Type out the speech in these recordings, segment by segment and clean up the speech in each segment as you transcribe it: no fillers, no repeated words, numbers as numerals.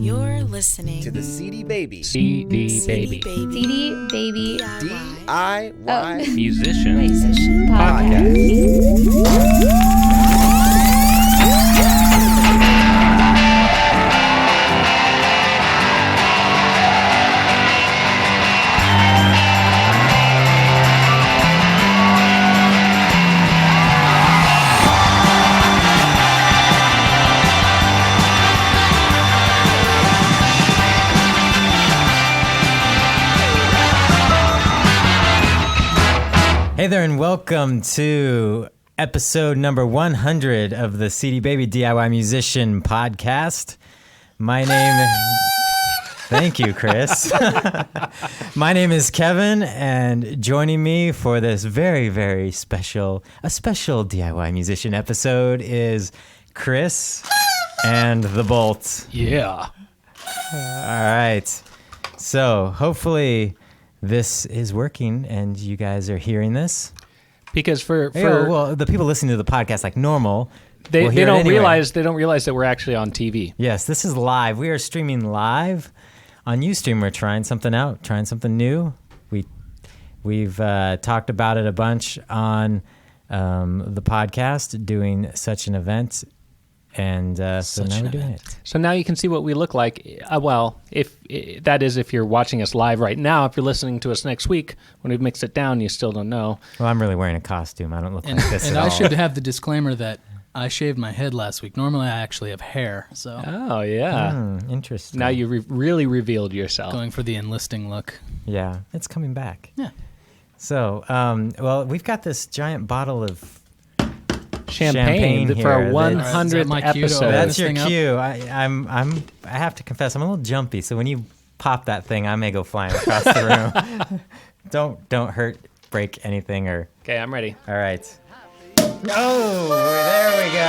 You're listening to the CD Baby CD Baby DIY Musician Podcast. Hey there, and welcome to episode number 100 of the CD Baby DIY Musician Podcast. My name... Thank you, Chris. My name is Kevin, and joining me for this very, very special DIY musician episode is Chris and the Bolt. Yeah. All right. So, hopefully... this is working, and you guys are hearing this. Because well, the people listening to the podcast like normal, they don't anyway. realize that we're actually on TV. Yes, this is live. We are streaming live on Ustream. We're trying something out, trying something new. We've talked about it a bunch on the podcast, doing such an event. And so now we're doing it. So now you can see what we look like. If you're watching us live right now. If you're listening to us next week, when we mix it down, you still don't know. Well, I'm really wearing a costume. I don't look like this at all. And I should have the disclaimer that I shaved my head last week. Normally, I actually have hair. So. Oh, yeah. Interesting. Now you really revealed yourself. Going for the enlisting look. Yeah, it's coming back. Yeah. So, we've got this giant bottle of champagne for our 100th episode. That's your cue. I have to confess, I'm a little jumpy. So when you pop that thing, I may go flying across the room. Don't break anything or. Okay, I'm ready. All right. Oh, there we go.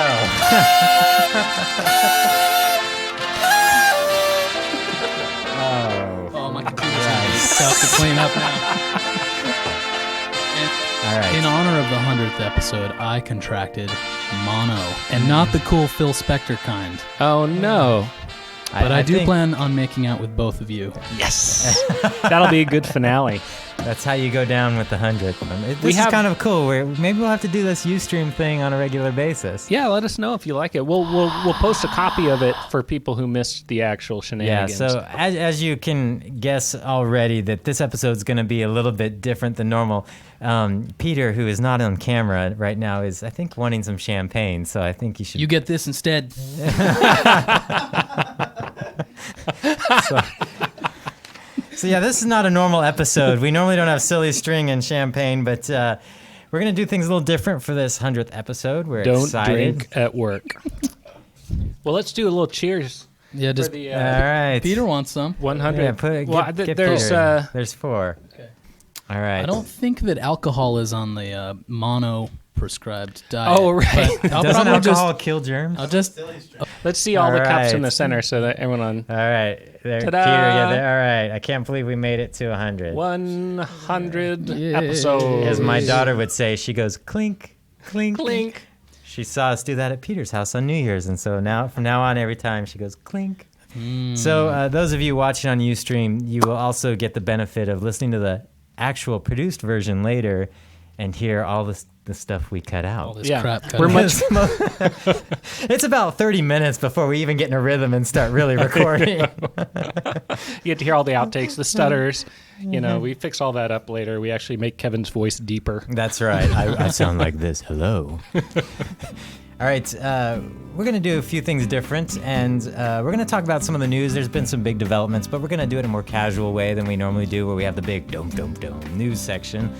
Oh, my computer's gonna be tough to clean up now. All right. In honor of the 100th episode, I contracted mono, and not the cool Phil Spector kind. Oh, no. But I do plan on making out with both of you. Yes. That'll be a good finale. That's how you go down with the 100th. This is kind of cool. Maybe we'll have to do this Ustream thing on a regular basis. Yeah, let us know if you like it. We'll post a copy of it for people who missed the actual shenanigans. Yeah, so as you can guess already that this episode's going to be a little bit different than normal. Peter, who is not on camera right now, is, I think, wanting some champagne, so I think you should... You get this instead. So yeah, this is not a normal episode. We normally don't have silly string and champagne, but we're going to do things a little different for this 100th episode. We're excited. Don't drink at work. Well, let's do a little cheers. Yeah, just all right. Peter wants some. 100. Yeah, there's 4. Okay. All right. I don't think that alcohol is on the mono prescribed diet. Oh, right. Doesn't alcohol kill germs? I'll just... Let's see all the cups in the center so that everyone on... All right. There, Ta-da! Peter, yeah, there, all right. I can't believe we made it to 100. 100 Yay. episodes. As my daughter would say, she goes, clink, clink. Clink. She saw us do that at Peter's house on New Year's, and so from now on, every time she goes, clink. So those of you watching on Ustream, you will also get the benefit of listening to the actual produced version later and hear all the stuff we cut out. All this crap cut We're out. It's about 30 minutes before we even get in a rhythm and start really recording. You get to hear all the outtakes, the stutters. You know, we fix all that up later. We actually make Kevin's voice deeper. That's right. I sound like this. Hello. All right. We're going to do a few things different, and we're going to talk about some of the news. There's been some big developments, but we're going to do it in a more casual way than we normally do, where we have the big dome news section.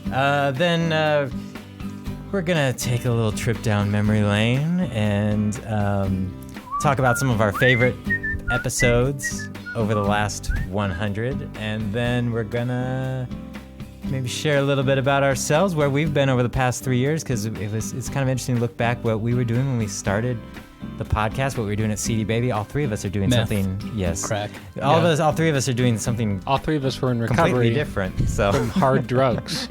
Then we're going to take a little trip down memory lane and talk about some of our favorite episodes over the last 100. And then we're going to maybe share a little bit about ourselves, where we've been over the past 3 years, because it's kind of interesting to look back what we were doing when we started the podcast, what we were doing at CD Baby. All 3 of us are doing something. Yes, crack. All 3 of us are doing something. All 3 of us were in completely recovery different. So from hard drugs,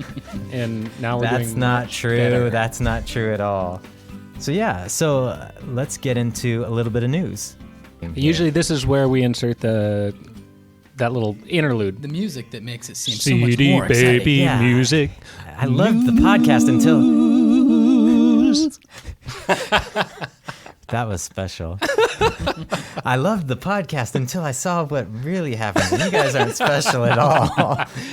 and now we're doing. That's not true. Better. That's not true at all. So yeah. So let's get into a little bit of news. Usually this is where we insert that little interlude. The music that makes it seem so much CD more exciting. baby Yeah. music. I loved the podcast until that was special. I loved the podcast until I saw what really happened. You guys aren't special at all.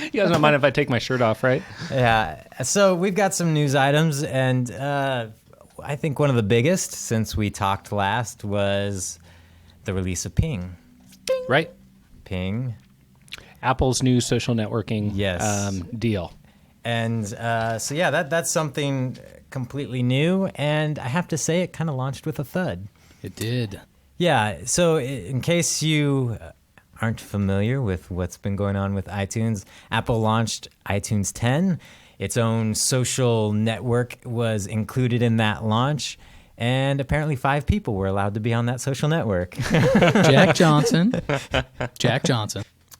You guys don't mind if I take my shirt off, right? Yeah. So we've got some news items, and I think one of the biggest since we talked last was the release of Ping. Right. Ping. Apple's new social networking Yes. deal. And so, yeah, that's something completely new. And I have to say, it kind of launched with a thud. It did. Yeah. So in case you aren't familiar with what's been going on with iTunes, Apple launched iTunes 10. Its own social network was included in that launch. And apparently 5 people were allowed to be on that social network. Jack Johnson,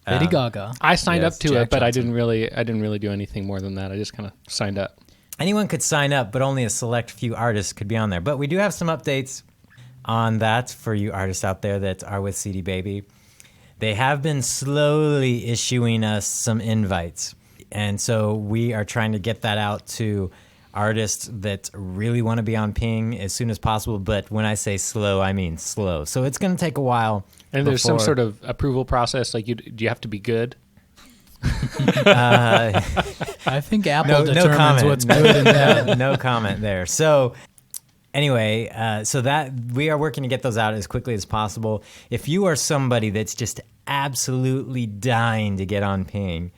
Lady Gaga. I signed Yes, up to Jack it, but I Johnson. didn't really do anything more than that. I just kind of signed up. Anyone could sign up, but only a select few artists could be on there. But we do have some updates on that for you artists out there that are with CD Baby. They have been slowly issuing us some invites. And so we are trying to get that out to artists that really want to be on Ping as soon as possible. But when I say slow, I mean slow. So it's going to take a while. And there's some before- sort of approval process. Like, do you have to be good? I think Apple No determines comment. what's good and bad. No comment there. So anyway, so that we are working to get those out as quickly as possible. If you are somebody that's just absolutely dying to get on Ping,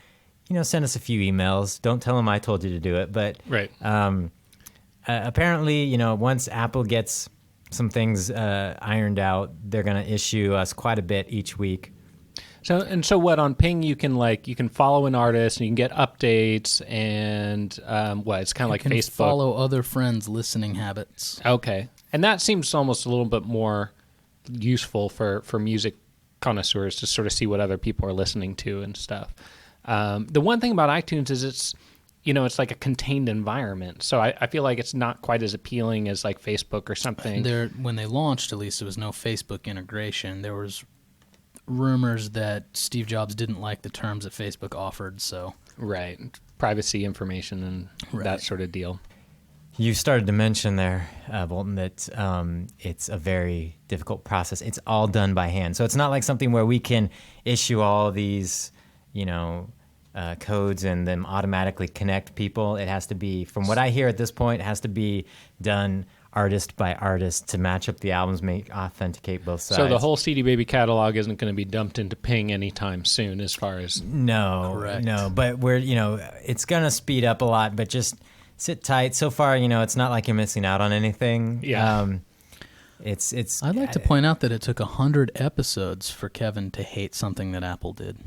send us a few emails. Don't tell them I told you to do it. But Right. apparently, once Apple gets some things ironed out, they're going to issue us quite a bit each week. So what on Ping you can follow an artist and you can get updates and it's kind of like You can Facebook. follow other friends' listening habits. Okay, and that seems almost a little bit more useful for music connoisseurs to sort of see what other people are listening to and stuff. The one thing about iTunes is it's like a contained environment, so I feel like it's not quite as appealing as like Facebook or something. When they launched, at least, there was no Facebook integration. There was rumors that Steve Jobs didn't like the terms that Facebook offered, so... Right, privacy information and that Right. sort of deal. You started to mention there, Bolton, that it's a very difficult process. It's all done by hand. So it's not like something where we can issue all these, codes and then automatically connect people. It has to be, from what I hear at this point, it has to be done artist by artist to match up the albums, authenticate both sides. So the whole CD Baby catalog isn't going to be dumped into Ping anytime soon, as far as No, Correct. no, but it's going to speed up a lot, but just sit tight. So far, it's not like you're missing out on anything. Yeah. It's. I'd like to point out that it took 100 episodes for Kevin to hate something that Apple did.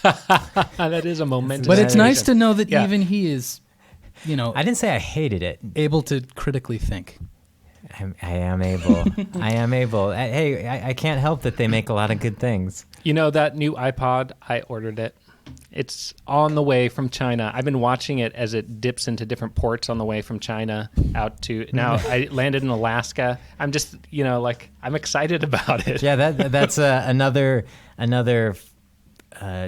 that is a momentous. But it's nice to situation. know that Yeah. even he is, I didn't say I hated it. able to critically think. I am able. I am able. Hey, I can't help that they make a lot of good things. That new iPod, I ordered it. It's on the way from China. I've been watching it as it dips into different ports on the way from China out to now. I landed in Alaska. I'm just, I'm excited about it. Yeah, that's another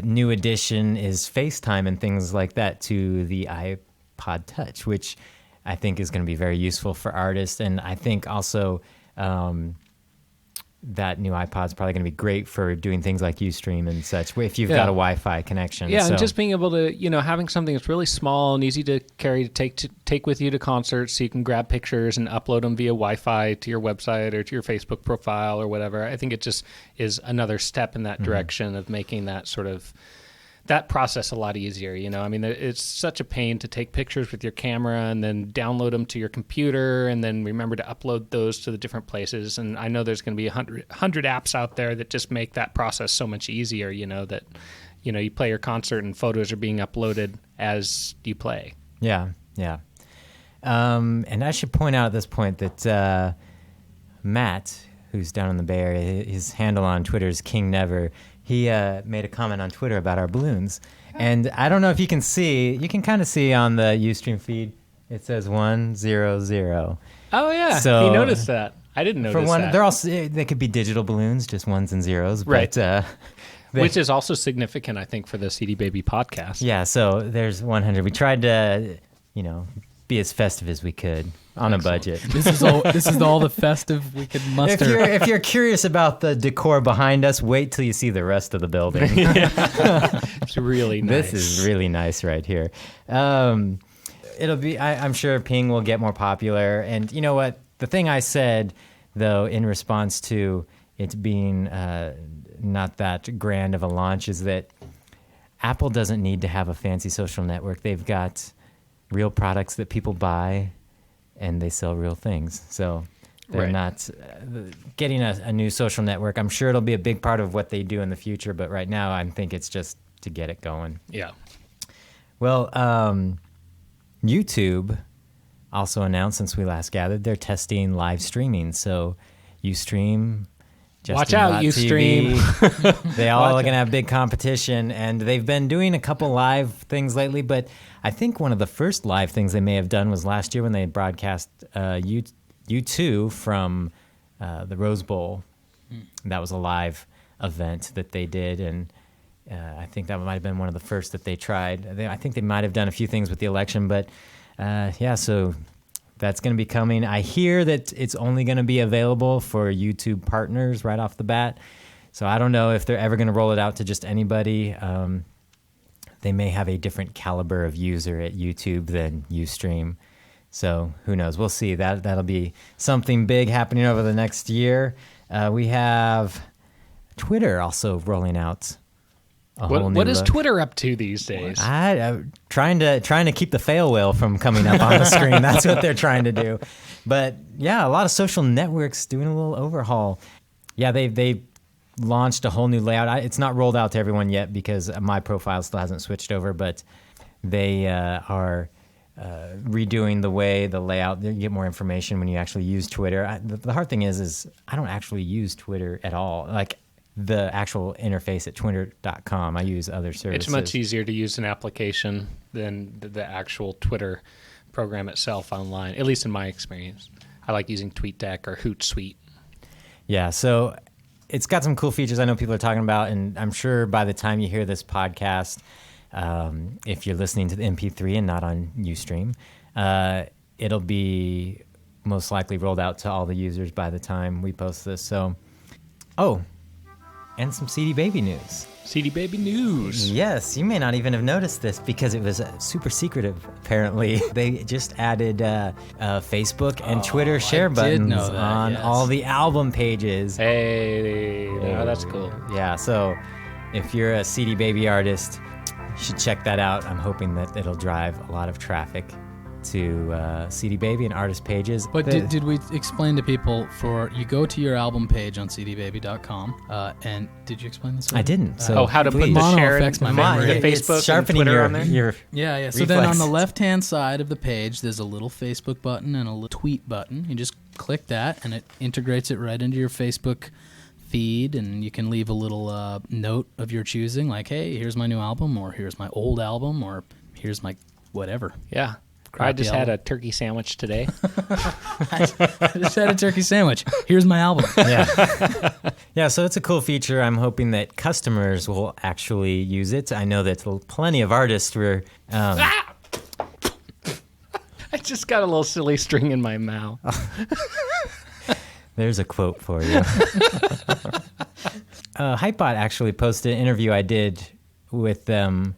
new addition is FaceTime and things like that to the iPod Touch, which I think is going to be very useful for artists. And I think also that new iPod is probably going to be great for doing things like Ustream and such, if you've got a Wi-Fi connection. Yeah, So- and just being able to, having something that's really small and easy to carry to take with you to concerts, so you can grab pictures and upload them via Wi-Fi to your website or to your Facebook profile or whatever. I think it just is another step in that direction of making that sort of that process a lot easier. It's such a pain to take pictures with your camera and then download them to your computer and then remember to upload those to the different places. And I know there's going to be 100 apps out there that just make that process so much easier. That you play your concert and photos are being uploaded as you play. Yeah. And I should point out at this point that Matt, who's down in the Bay Area, his handle on Twitter is King Never. He made a comment on Twitter about our balloons. And I don't know if you can see. You can kind of see on the Ustream feed. It says 100. Oh yeah, So- he noticed that. I didn't notice For one, that. they could be digital balloons, just ones and zeros. Right. But, which is also significant, I think, for the CD Baby podcast. yeah, so there's 100. We tried to, be as festive as we could on a budget. This is all the festive we could muster. If you're curious about the decor behind us, wait till you see the rest of the building. It's really nice. This is really nice right here. It'll be. I'm sure Ping will get more popular. And you know what? The thing I said, though, in response to it being not that grand of a launch, is that Apple doesn't need to have a fancy social network. They've got real products that people buy, and they sell real things. So they're Right. not getting a new social network. I'm sure it'll be a big part of what they do in the future, but right now I think it's just to get it going. Yeah. Well, YouTube also announced since we last gathered, they're testing live streaming. So Ustream, Watch out, Justin.tv, they all Watch are going to have big competition. And they've been doing a couple live things lately, but I think one of the first live things they may have done was last year when they broadcast U2 from the Rose Bowl. That was a live event that they did, and I think that might have been one of the first that they tried. I think they might have done a few things with the election, but so that's going to be coming. I hear that it's only going to be available for YouTube partners right off the bat, so I don't know if they're ever going to roll it out to just anybody. They may have a different caliber of user at YouTube than Ustream. So who knows? We'll see. That'll be something big happening over the next year. We have Twitter also rolling out a whole new What is look. Twitter up to these days? Trying to keep the fail whale from coming up on the screen. That's what they're trying to do. But yeah, a lot of social networks doing a little overhaul. Yeah, they launched a whole new layout. It's not rolled out to everyone yet because my profile still hasn't switched over, but they are redoing the layout. You get more information when you actually use Twitter. The hard thing is I don't actually use Twitter at all. Like the actual interface at twitter.com. I use other services. It's much easier to use an application than the actual Twitter program itself online, at least in my experience. I like using TweetDeck or Hootsuite. Yeah, so it's got some cool features I know people are talking about, and I'm sure by the time you hear this podcast, if you're listening to the MP3 and not on Ustream, it'll be most likely rolled out to all the users by the time we post this. So, and some CD Baby news. CD Baby news. Yes, you may not even have noticed this because it was super secretive, apparently. They just added Facebook and Twitter share buttons know that, on yes. all the album pages. Hey, that's cool. Yeah, so if you're a CD Baby artist, you should check that out. I'm hoping that it'll drive a lot of traffic to CD Baby and artist pages. But did we explain to people you go to your album page on cdbaby.com, and did you explain this? I didn't. So how to put please. the Mono share affects my the memory. It's Facebook and sharpening Twitter on there? your Yeah. So then on the reflexes. left-hand side of the page, there's a little Facebook button and a little tweet button. You just click that, and it integrates it right into your Facebook feed, and you can leave a little note of your choosing, like, hey, here's my new album, or here's my old album, or here's my whatever. Yeah. I Crappy just had album. a turkey sandwich today. I just had a turkey sandwich. Here's my album. Yeah. Yeah, so it's a cool feature. I'm hoping that customers will actually use it. I know that plenty of artists were... I just got a little silly string in my mouth. There's a quote for you. Hypebot actually posted an interview I did with them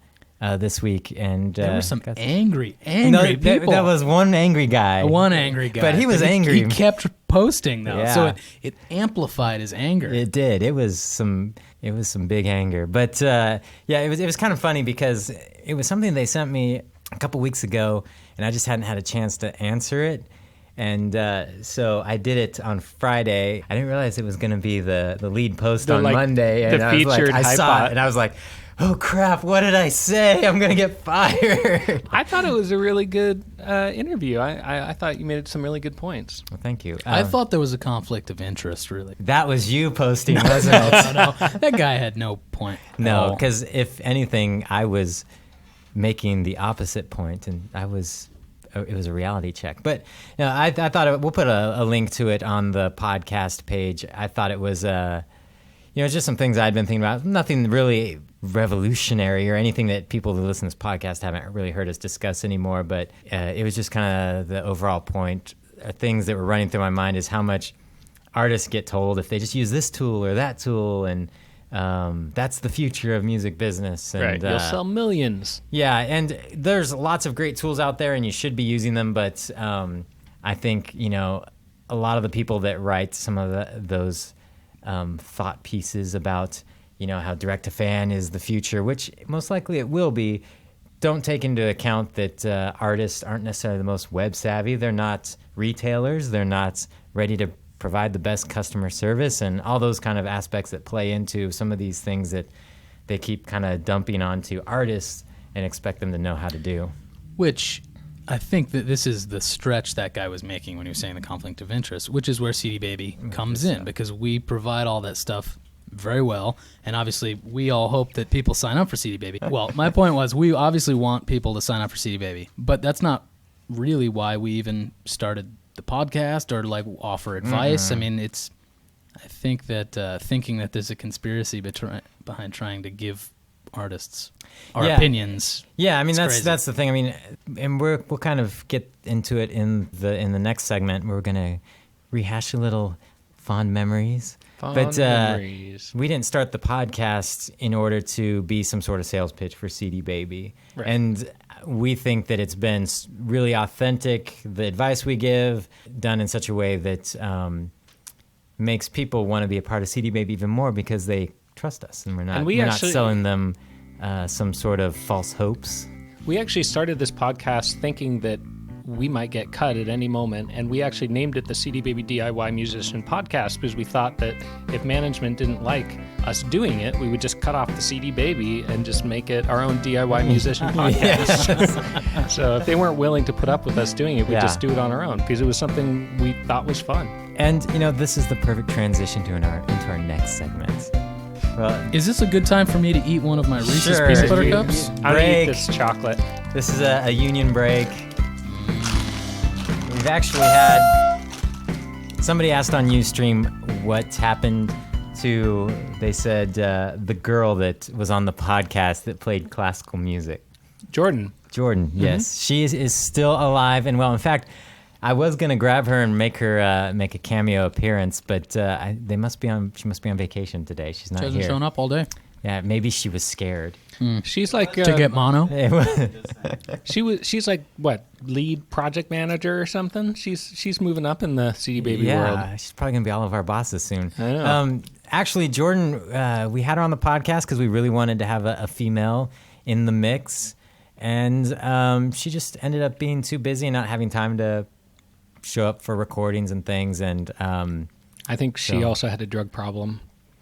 this week, and There were some angry no, people. that was one angry guy. One angry guy. But he was angry. He kept posting, though, Yeah. so it amplified his anger. It did. It was some big anger. But it was kind of funny because it was something they sent me a couple weeks ago, and I just hadn't had a chance to answer it. And so I did it on Friday. I didn't realize it was going to be the lead post on Monday. And the I was like, featured I saw Hypebot. it, and I was like, oh crap, what did I say? I'm going to get fired. I thought it was a really good interview. I thought you made some really good points. Well, thank you. I thought there was a conflict of interest, really. that was you posting, wasn't it? No, that guy had no point. at No, all. because if anything, I was making the opposite point, and I was it was a reality check. But I thought we'll put a link to it on the podcast page. I thought it was just some things I'd been thinking about. Nothing really revolutionary or anything that people who listen to this podcast haven't really heard us discuss anymore. But it was just kind of the overall point. Things that were running through my mind is how much artists get told if they just use this tool or that tool, and that's the future of music business. And, right, you'll sell millions. Yeah, and there's lots of great tools out there, and you should be using them. But I think a lot of the people that write some of those thought pieces about how direct-to-fan is the future, which most likely it will be, don't take into account that artists aren't necessarily the most web savvy. They're not retailers. They're not ready to provide the best customer service, and all those kind of aspects that play into some of these things that they keep kind of dumping onto artists and expect them to know how to do. Which I think that this is the stretch that guy was making when he was saying the conflict of interest, which is where CD Baby comes in, because we provide all that stuff very well, and obviously we all hope that people sign up for CD Baby. Well, my point was we obviously want people to sign up for CD Baby, but that's not really why we even started the podcast or like offer advice. I mean, I think that thinking that there's a conspiracy behind trying to give artists our opinions. Yeah, I mean crazy. That's the thing. I mean, and we'll kind of get into it in the next segment. We're gonna rehash a little fond memories. Memories. We didn't start the podcast in order to be some sort of sales pitch for CD Baby. Right. And we think that it's been really authentic, the advice we give, done in such a way that makes people want to be a part of CD Baby even more because they trust us, and we're not selling them some sort of false hopes. We actually started this podcast thinking that we might get cut at any moment, and we actually named it the CD Baby DIY Musician Podcast because we thought that if management didn't like us doing it, we would just cut off the CD Baby and just make it our own DIY Musician Podcast. So if they weren't willing to put up with us doing it, we'd just do it on our own because it was something we thought was fun. And, this is the perfect transition into our next segment. Well, is this a good time for me to eat one of my Reese's Peanut Butter Cups? I'm going to eat this chocolate. This is a union break. We've actually had somebody asked on Ustream what happened to, they said, the girl that was on the podcast that played classical music. Jordan, yes. She is still alive and well. In fact, I was going to grab her and make her make a cameo appearance, but she must be on vacation today. She's not here. She hasn't shown up all day. Yeah, maybe she was scared. She's like to get mono. She's like what, lead project manager or something. She's moving up in the CD Baby world. Yeah, she's probably gonna be all of our bosses soon. I know. Actually, Jordan, we had her on the podcast because we really wanted to have a female in the mix, and she just ended up being too busy and not having time to show up for recordings and things. And I think she also had a drug problem.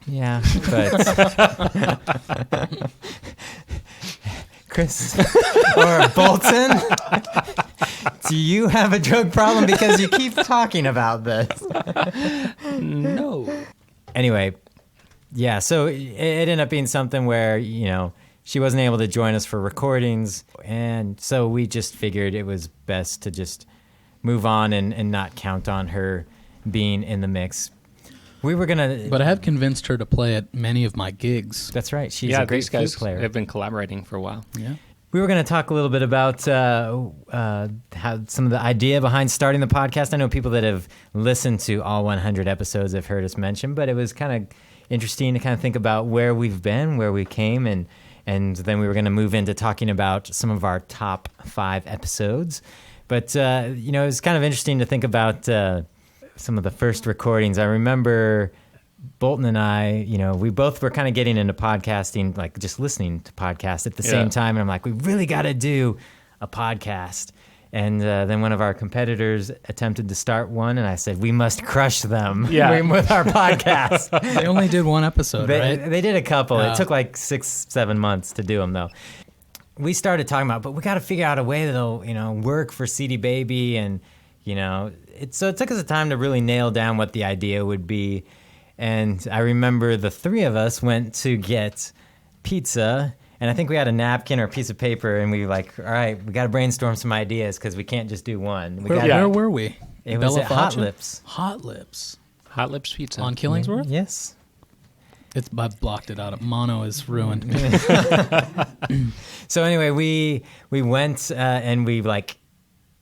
Yeah, but Chris or Bolton, do you have a drug problem? Because you keep talking about this. No. Anyway, yeah, so it ended up being something where, she wasn't able to join us for recordings, and so we just figured it was best to just move on and not count on her being in the mix. We were gonna, but I have convinced her to play at many of my gigs. That's right. She's a great flute player. Have been collaborating for a while. Yeah. We were going to talk a little bit about how some of the idea behind starting the podcast. I know people that have listened to all 100 episodes have heard us mention, but it was kind of interesting to kind of think about where we've been, where we came, and then we were going to move into talking about some of our top 5 episodes. But it was kind of interesting to think about some of the first recordings. I remember Bolton and I, we both were kind of getting into podcasting, like just listening to podcasts at the same time. And I'm like, we really got to do a podcast. And then one of our competitors attempted to start one, and I said, we must crush them with our podcast. They only did one episode, right? They did a couple. It took like 6-7 months to do them, though. We started talking about, but we got to figure out a way that'll, work for CD Baby. And, so it took us a time to really nail down what the idea would be. And I remember the 3 of us went to get pizza And I think we had a napkin or a piece of paper, and we were like, all right, we got to brainstorm some ideas because we can't just do one. Where were we? It was at Hot Lips. Hot Lips. Hot Lips Pizza. On Killingsworth? Yes. I blocked it out. Mono is ruined me. So anyway, we went and we like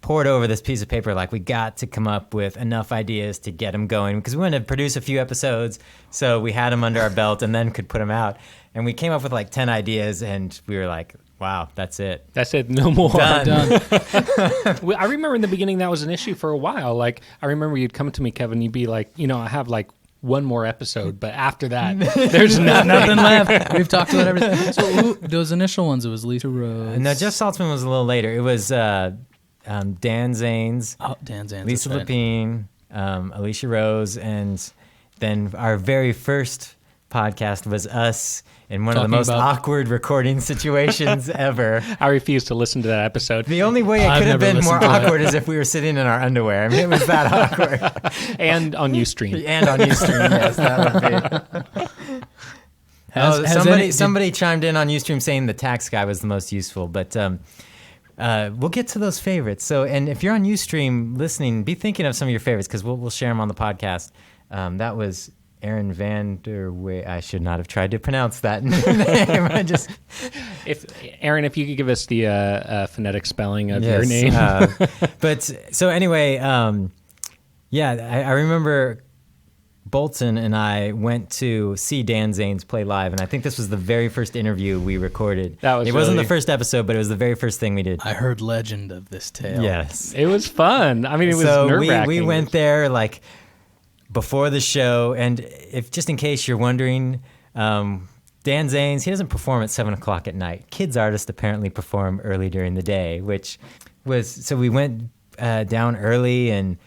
poured over this piece of paper. Like we got to come up with enough ideas to get them going because we wanted to produce a few episodes. So we had them under our belt and then could put them out. And we came up with like 10 ideas and we were like, wow, that's it. That's it. No more. Done. I remember in the beginning that was an issue for a while. Like I remember you'd come to me, Kevin, you'd be like, I have like one more episode, but after that, there's nothing left. We've talked about everything. So those initial ones, it was Lisa Rose. No, Jeff Saltzman was a little later. It was Dan Zanes. Oh, Dan Zanes. Lisa Lapine, Alicia Rose, and then our very first podcast was us in one of the most awkward recording situations ever. I refuse to listen to that episode. The only way it could have been more awkward is if we were sitting in our underwear. I mean, it was that awkward. And on Ustream. And on Ustream, yes, that would be. Somebody chimed in on Ustream saying the tax guy was the most useful, but we'll get to those favorites. So, and if you're on Ustream listening, be thinking of some of your favorites because we'll share them on the podcast. That was Aaron Vanderway. I should not have tried to pronounce that name. Aaron, if you could give us the phonetic spelling of your name. But so anyway, I remember Bolton and I went to see Dan Zanes play live, and I think this was the very first interview we recorded. It wasn't the first episode, but it was the very first thing we did. I heard legend of this tale. Yes. It was fun. I mean, it was nerve-wracking. We went there like before the show, and if just in case you're wondering, Dan Zanes, he doesn't perform at 7 o'clock at night. Kids artists apparently perform early during the day, which was, so we went down early and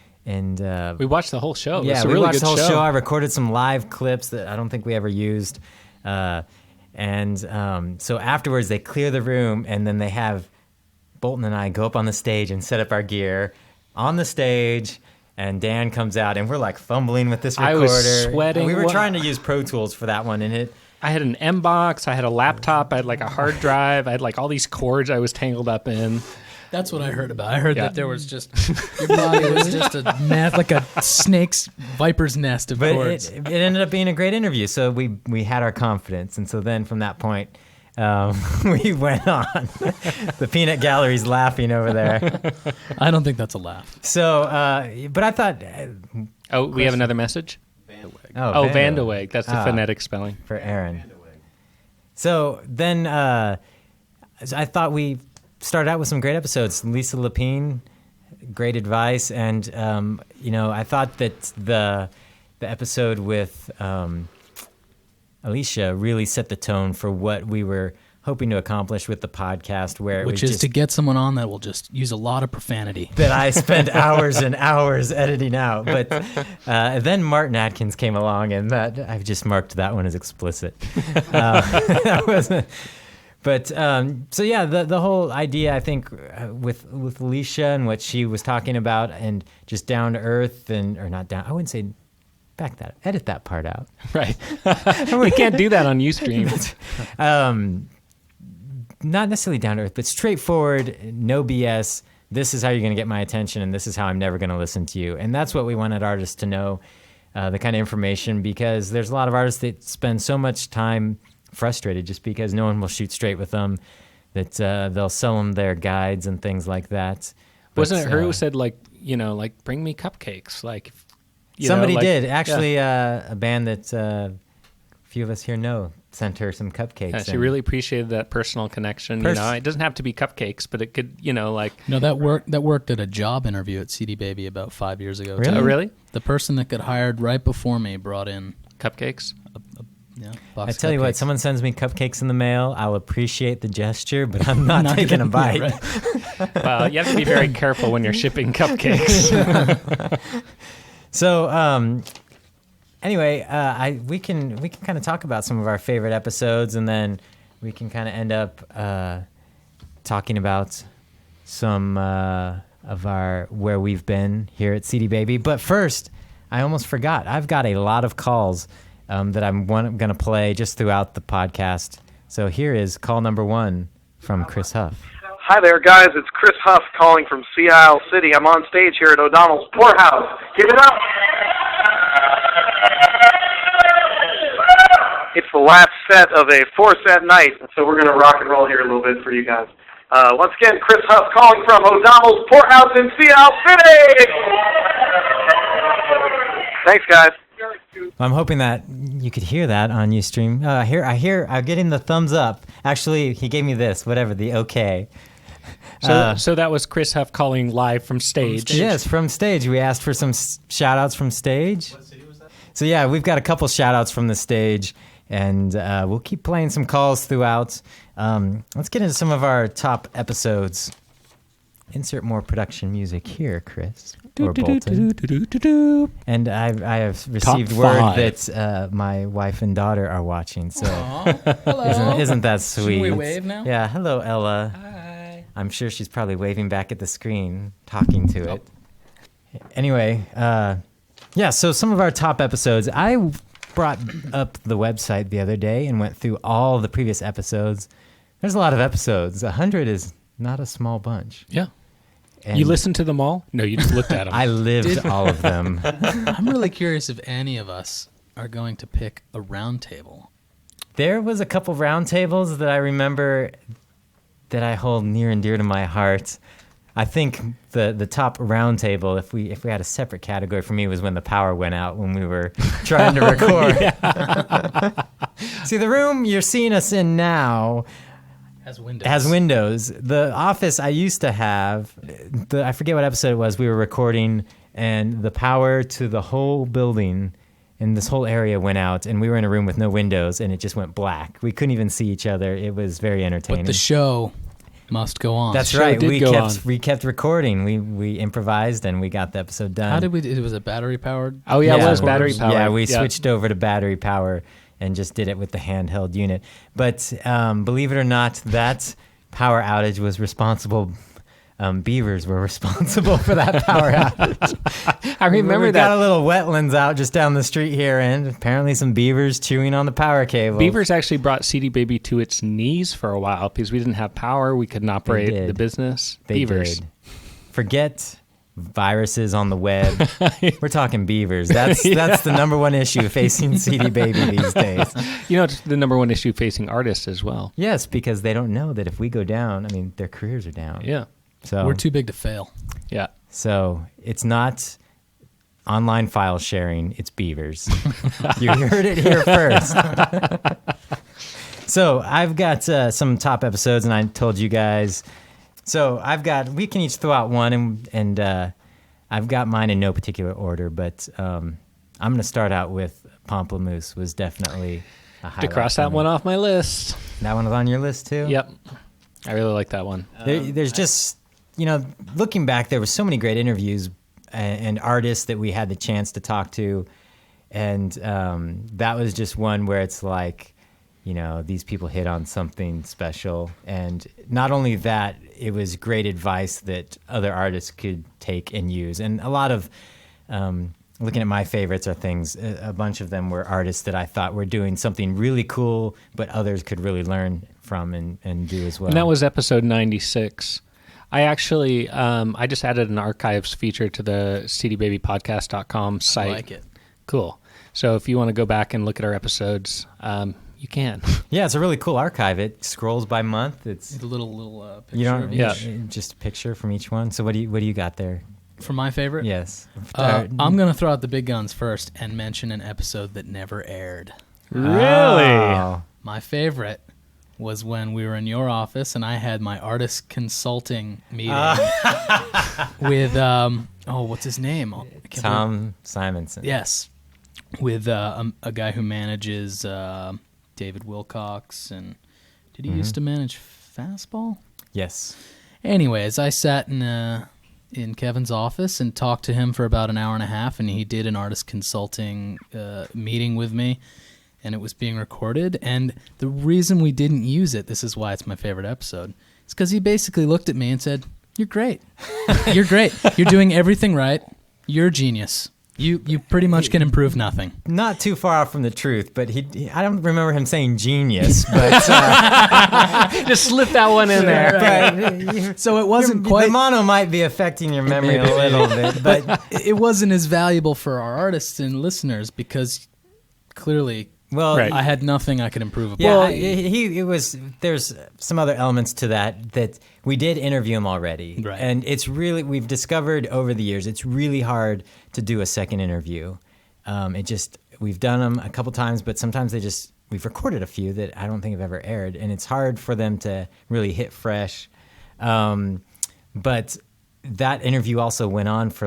we watched the whole show. Yeah, we watched the whole show. I recorded some live clips that I don't think we ever used. So afterwards they clear the room, and then they have Bolton and I go up on the stage and set up our gear on the stage. And Dan comes out, and we're like fumbling with this recorder. I was sweating. We were trying to use Pro Tools for that one, and I had an M-Box, I had a laptop, I had like a hard drive, I had like all these cords I was tangled up in. That's what I heard about. I heard that there was just, your body was just a nest, like a snake's viper's nest of cords. It ended up being a great interview, so we had our confidence. And so then from that point, we went on. The peanut gallery's laughing over there. I don't think that's a laugh. So, but I thought... we have another message? Vandeweg. Vandeweg. That's the phonetic spelling. For Aaron. So then I thought we started out with some great episodes. Lisa Lapine, great advice. And, I thought that the episode with Alicia really set the tone for what we were hoping to accomplish with the podcast, which is to get someone on that will just use a lot of profanity that I spent hours and hours editing out. But then Martin Atkins came along, and that I've just marked that one as explicit. That wasn't. But so yeah, the whole idea, I think, with Alicia and what she was talking about, and just down to earth, or not down. I wouldn't say. Edit that part out. Right. We can't do that on Ustream. Not necessarily down to earth, but straightforward, no BS. This is how you're going to get my attention, and this is how I'm never going to listen to you. And that's what we wanted artists to know, the kind of information, because there's a lot of artists that spend so much time frustrated just because no one will shoot straight with them, that they'll sell them their guides and things like that. Wasn't it her who said, bring me cupcakes? Somebody did. Actually, a band that a few of us here know sent her some cupcakes. Yeah, she really appreciated that personal connection. It doesn't have to be cupcakes, but it could, No, that worked at a job interview at CD Baby about 5 years ago. Really? Oh, really? The person that got hired right before me brought in cupcakes. I tell you what, someone sends me cupcakes in the mail, I'll appreciate the gesture, but I'm not taking a bite. Right. Well, you have to be very careful when you're shipping cupcakes. So, anyway, we can kind of talk about some of our favorite episodes, and then we can kind of end up talking about some of our where we've been here at CD Baby. But first, I almost forgot. I've got a lot of calls that I'm going to play just throughout the podcast So here is call number 1 from Chris Huff. Hi there, guys. It's Chris Huff calling from Sea Isle City. I'm on stage here at O'Donnell's Poorhouse. Give it up. It's the last set of a 4-set night, so we're going to rock and roll here a little bit for you guys. Once again, Chris Huff calling from O'Donnell's Poorhouse in Sea Isle City. Thanks, guys. I'm hoping that you could hear that on Ustream. I'm getting the thumbs up. Actually, he gave me this, whatever, the okay. So that was Chris Huff calling live from stage. Yes, from stage. We asked for some shout-outs from stage. What city was that? So yeah, we've got a couple shout-outs from the stage, and we'll keep playing some calls throughout. Let's get into some of our top episodes. Insert more production music here, Chris. Or Bolton. And I have received word that my wife and daughter are watching. So isn't that sweet? Should we wave now? Yeah, hello, Ella. Hi. I'm sure she's probably waving back at the screen, talking to it. Anyway, so some of our top episodes. I brought up the website the other day and went through all the previous episodes. There's a lot of episodes. 100 is not a small bunch. Yeah. And you listened to them all? No, you just looked at them. I lived all of them. I'm really curious if any of us are going to pick a roundtable. There was a couple roundtables that I remember that I hold near and dear to my heart. I think the top roundtable, if we had a separate category for me, was when the power went out when we were trying to record. See, the room you're seeing us in now has windows. The office I used to have, I forget what episode it was, we were recording, and the power to the whole building and this whole area went out, and we were in a room with no windows, and it just went black. We couldn't even see each other. It was very entertaining. But the show must go on. That's right. We kept recording. We improvised, and we got the episode done. How did we? Was it battery powered? Oh yeah, it was battery powered. Yeah, we switched over to battery power and just did it with the handheld unit. But believe it or not, that power outage was responsible. Beavers were responsible for that power outage. I remember we that. Got a little wetlands out just down the street here, and apparently some beavers chewing on the power cable. Beavers actually brought CD Baby to its knees for a while because we didn't have power. We couldn't operate the business. Beavers. Did. Forget viruses on the web. We're talking beavers. That's the number one issue facing CD Baby these days. You know, it's the number one issue facing artists as well. Yes, because they don't know that if we go down, I mean, their careers are down. Yeah. So we're too big to fail. Yeah. So it's not online file sharing, it's beavers. You heard it here first. So I've got some top episodes, and I told you guys. So we can each throw out one, and I've got mine in no particular order, but I'm going to start out with Pomplamoose was definitely a highlight. To cross that one off my list. That one was on your list too? Yep. I really like that one. There's just, looking back, there were so many great interviews and artists that we had the chance to talk to. And that was just one where it's like, these people hit on something special. And not only that, it was great advice that other artists could take and use. And a lot of, looking at my favorites are things, a bunch of them were artists that I thought were doing something really cool, but others could really learn from and do as well. And that was episode 96. I actually, I just added an archives feature to the cdbabypodcast.com site. I like it. Cool. So if you want to go back and look at our episodes, you can. Yeah, it's a really cool archive. It scrolls by month. It's a little picture. Just a picture from each one. So what do you got there? For my favorite? Yes. I'm going to throw out the big guns first and mention an episode that never aired. Really? Oh. My favorite was when we were in your office and I had my artist consulting meeting with, what's his name? Tom Simonson. Yes. With a guy who manages David Wilcox. And did he used to manage Fastball? Yes. Anyways, I sat in Kevin's office and talked to him for about an hour and a half, and he did an artist consulting meeting with me, and it was being recorded. And the reason we didn't use it, this is why it's my favorite episode, is because he basically looked at me and said, "You're great. You're great. You're doing everything right. You're a genius. You pretty much can improve nothing. Not too far off from the truth, but I don't remember him saying genius, but Just slip that one in there. but So it wasn't the quite. mono might be affecting your memory a little bit, but It wasn't as valuable for our artists and listeners because clearly well, Right. I had nothing I could improve upon. yeah, it was. There's some other elements to that we did interview him already, Right. and it's really we've discovered over the years it's really hard to do a second interview. We've done them a couple times, but sometimes we've recorded a few that I don't think have ever aired, and it's hard for them to really hit fresh. But that interview also went on for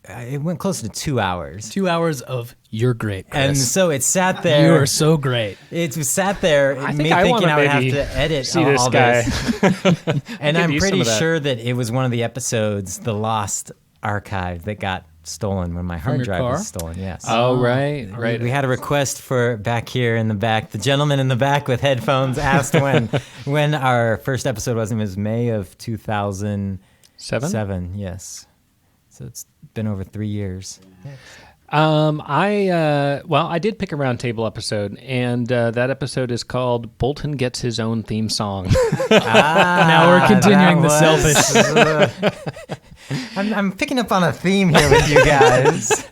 it went close to 2 hours. 2 hours of "You're great, Chris. And so it sat there. You are so great." It sat there, I me think I thinking wanna I would have maybe to edit see all this guy. this. And I'm use some pretty of that. sure that it was one of the episodes, the lost archive, that got stolen when my hard your drive car? was stolen. Yes. Oh, right. We had a request for back here in the back. The gentleman in the back with headphones asked when our first episode was. It was May of 2007. Yes. So it's been over 3 years. I did pick a Roundtable episode, and that episode is called "Bolton Gets His Own Theme Song." Now we're continuing the selfish. I'm picking up on a theme here with you guys.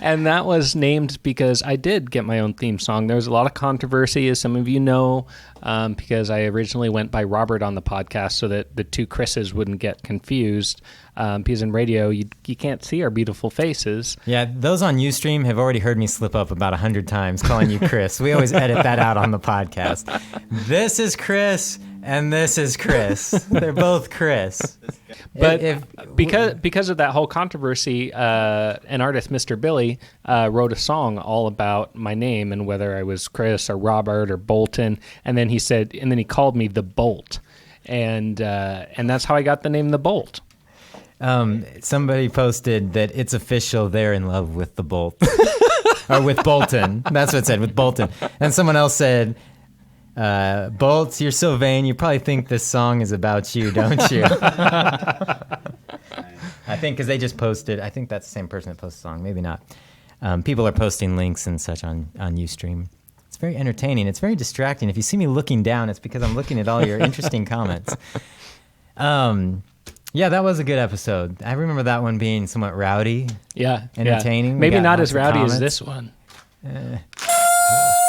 And that was named because I did get my own theme song. There was a lot of controversy, as some of you know, because I originally went by Robert on the podcast so that the two Chris's wouldn't get confused. Because in radio, you can't see our beautiful faces. Yeah, those on Ustream have already heard me slip up about 100 times calling you Chris. We always edit that out on the podcast. This is Chris, and this is Chris. They're both Chris. But because of that whole controversy, an artist, Mr. Billy, wrote a song all about my name and whether I was Chris or Robert or Bolton, and then he called me the Bolt, and that's how I got the name the Bolt. Somebody posted that it's official, they're in love with the Bolt. Or with Bolton. That's what it said, with Bolton. And someone else said, Bolt, you're so vain, you probably think this song is about you, don't you? I think because they just posted, I think that's the same person that posted the song, maybe not. People are posting links and such on Ustream. It's very entertaining. It's very distracting. If you see me looking down, it's because I'm looking at all your interesting comments. Yeah, that was a good episode. I remember that one being somewhat rowdy. Yeah, Entertaining. We Maybe got not lots as of rowdy as comments. this one.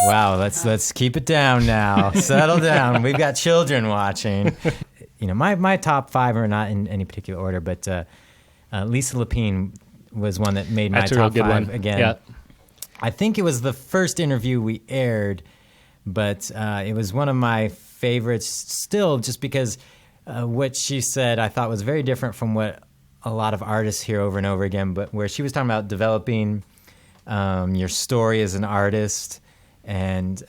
Wow, let's keep it down now. Settle down. We've got children watching. My top 5 are not in any particular order, but Lisa Lapine was one that made my That's a real top good 5 one. again. Yeah. I think it was the first interview we aired, but it was one of my favorites still, just because what she said I thought was very different from what a lot of artists hear over and over again, but where she was talking about developing your story as an artist and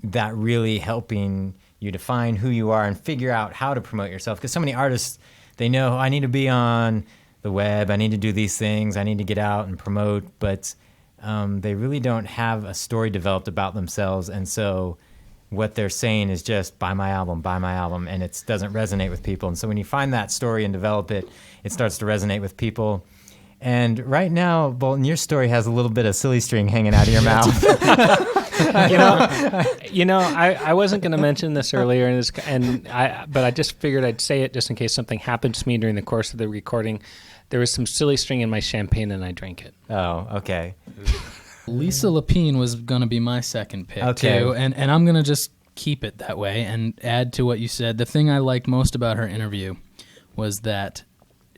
that really helping you define who you are and figure out how to promote yourself. Because so many artists, they know, I need to be on the web, I need to do these things, I need to get out and promote, but they really don't have a story developed about themselves. And so what they're saying is just buy my album, and it doesn't resonate with people. And so when you find that story and develop it, it starts to resonate with people. And right now, Bolton, your story has a little bit of silly string hanging out of your mouth. I wasn't going to mention this earlier, but I just figured I'd say it just in case something happened to me during the course of the recording. There was some silly string in my champagne, and I drank it. Oh, okay. Lisa Lapine was going to be my second pick, Okay. too, and I'm going to just keep it that way and add to what you said. The thing I liked most about her interview was that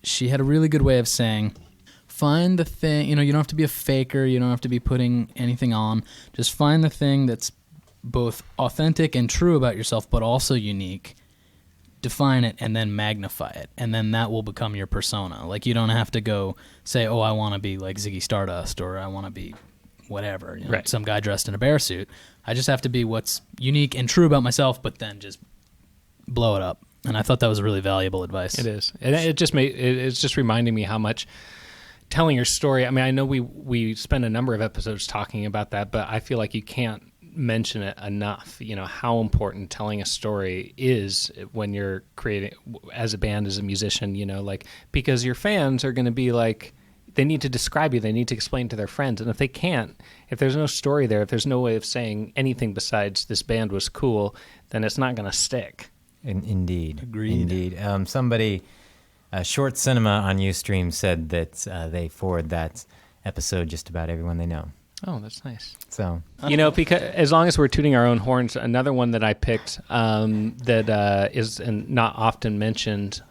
she had a really good way of saying, find the thing, you don't have to be a faker, you don't have to be putting anything on, just find the thing that's both authentic and true about yourself, but also unique. Define it and then magnify it, and then that will become your persona. Like, you don't have to go say, oh, I want to be like Ziggy Stardust, or I want to be whatever, right. Some guy dressed in a bear suit. I just have to be what's unique and true about myself, but then just blow it up. And I thought that was really valuable advice. It is. And it's just reminding me how much telling your story. I mean, I know we spend a number of episodes talking about that, but I feel like you can't mention it enough, how important telling a story is when you're creating as a band, as a musician, because your fans are going to be like, they need to describe you. They need to explain to their friends. And if they can't, if there's no story there, if there's no way of saying anything besides this band was cool, then it's not going to stick. Indeed. Agreed. Indeed. Somebody, Short Cinema on Ustream said that they forward that episode just about everyone they know. Oh, that's nice. So, because as long as we're tooting our own horns, another one that I picked that is not often mentioned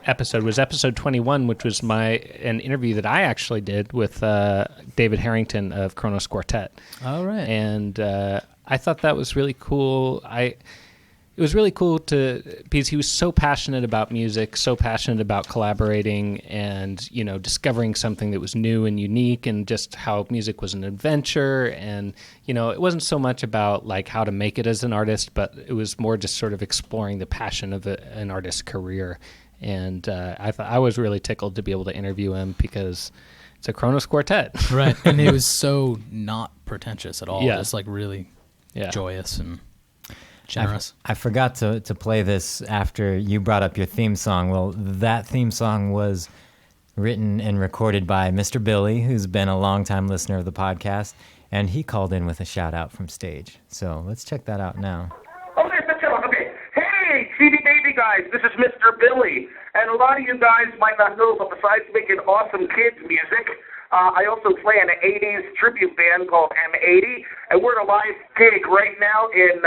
episode was episode 21, which was an interview that I actually did with David Harrington of Kronos Quartet. All right. And I thought that was really cool. It was really cool because he was so passionate about music, so passionate about collaborating and, discovering something that was new and unique, and just how music was an adventure. And, it wasn't so much about like how to make it as an artist, but it was more just sort of exploring the passion of an artist's career. And I was really tickled to be able to interview him because it's a Kronos Quartet. Right. And it was so not pretentious at all. Yeah. It's like really joyous and generous. I forgot to play this after you brought up your theme song. Well, that theme song was written and recorded by Mr. Billy, who's been a longtime listener of the podcast, and he called in with a shout-out from stage. So let's check that out now. Okay. Hey, CD Baby guys, this is Mr. Billy. And a lot of you guys might not know, but besides making awesome kids music, I also play in an 80s tribute band called M80, and we're at a live gig right now in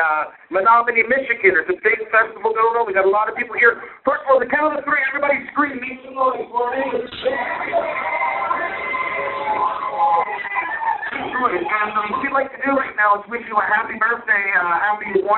Menominee, Michigan. There's a big festival going on. We got a lot of people here. First of all, the count of three, everybody scream, make some noise for me. And what we'd like to do right now is wish you a happy birthday, happy 100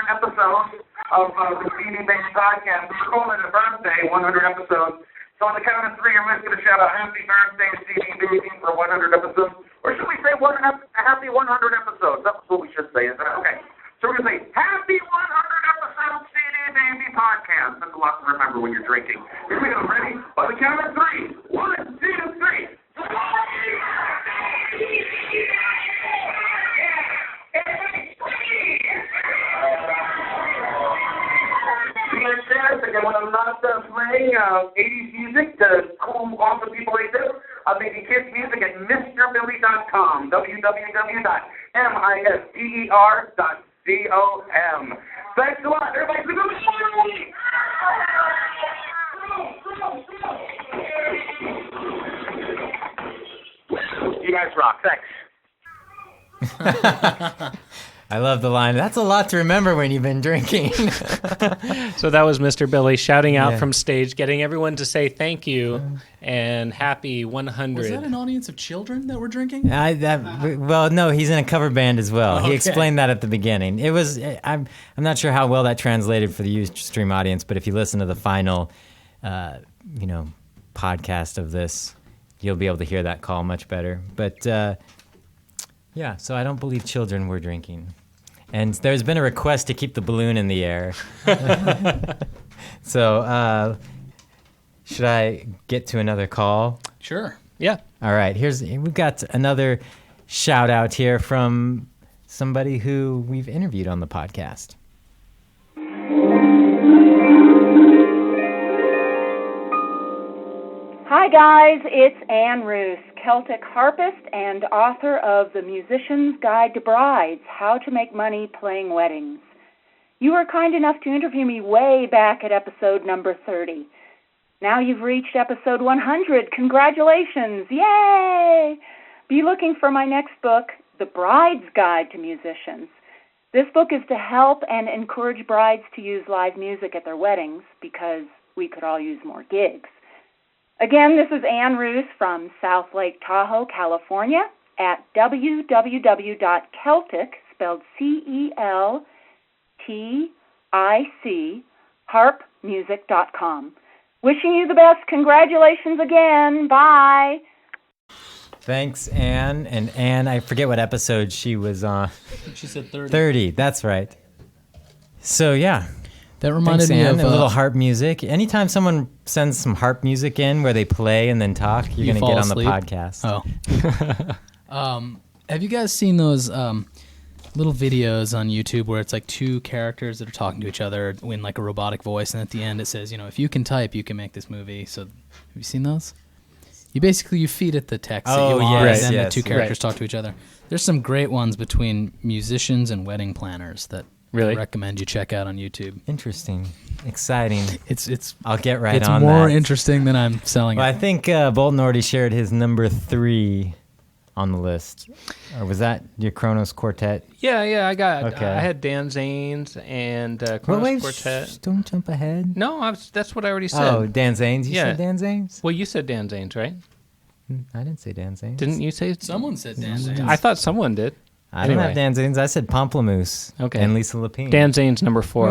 episodes of the CD Baby podcast. We're calling it a birthday, 100 episodes. So on the count of three, everyone's going to shout out happy birthday, CD Baby, for 100 episodes. Or should we say happy 100 episodes? That's what we should say, isn't it? Okay. So we're going to say happy 100 episodes CD Baby podcast. That's a lot to remember when you're drinking. Here we go. Ready? On the count of three. 1, 2, 3. Fantastic. And when I'm not playing 80s music to cool awesome people like this, I'm making kids music at MrBilly.com. www.mister.com. Thanks a lot. Everybody's a good morning. You guys rock. Thanks. I love the line. That's a lot to remember when you've been drinking. So that was Mr. Billy shouting out from stage, getting everyone to say thank you and happy 100. Was that an audience of children that were drinking? Well, no, he's in a cover band as well. Okay. He explained that at the beginning. It was. I'm not sure how well that translated for the Ustream audience, but if you listen to the final, podcast of this, you'll be able to hear that call much better. But so I don't believe children were drinking. And there's been a request to keep the balloon in the air. So, should I get to another call? Sure. Yeah. All right. We've got another shout out here from somebody who we've interviewed on the podcast. Hi guys, it's Ann Roos, Celtic harpist and author of The Musician's Guide to Brides, How to Make Money Playing Weddings. You were kind enough to interview me way back at episode number 30. Now you've reached episode 100. Congratulations! Yay! Be looking for my next book, The Bride's Guide to Musicians. This book is to help and encourage brides to use live music at their weddings because we could all use more gigs. Again, this is Ann Roos from South Lake Tahoe, California, at www.celtic, spelled CELTIC, harpmusic.com. Wishing you the best. Congratulations again. Bye. Thanks, Ann. And Ann, I forget what episode she was on. She said 30. 30, that's right. So, yeah. That reminded Thanks, me Ann. of a little harp music. Anytime someone sends some harp music in where they play and then talk, you're going to get on asleep? the podcast. Oh. Have you guys seen those little videos on YouTube where it's like two characters that are talking to each other in like a robotic voice, and at the end it says, if you can type, you can make this movie. So have you seen those? You feed it the text that Oh, you want, yes, and then yes, the two characters right. talk to each other. There's some great ones between musicians and wedding planners that Really? I recommend you check out on YouTube. Interesting. Exciting. It's I'll get right it's on more that. interesting than I'm selling Well, I it. think Bolton already shared his number 3 on the list. Or was that your Kronos Quartet? Yeah, Okay. I had Dan Zanes and Well, Kronos wait, Quartet. don't jump ahead. No, that's what I already said. Oh, Dan Zanes. You Yeah. said Dan Zanes? Well, you said Dan Zanes, right? I didn't say Dan Zanes. Didn't you say? Someone said Dan Zanes. I thought someone did. I don't Anyway. have Dan Zanes. I said Pomplamoose. Okay. And Lisa Lapine. Dan Zanes, number 4.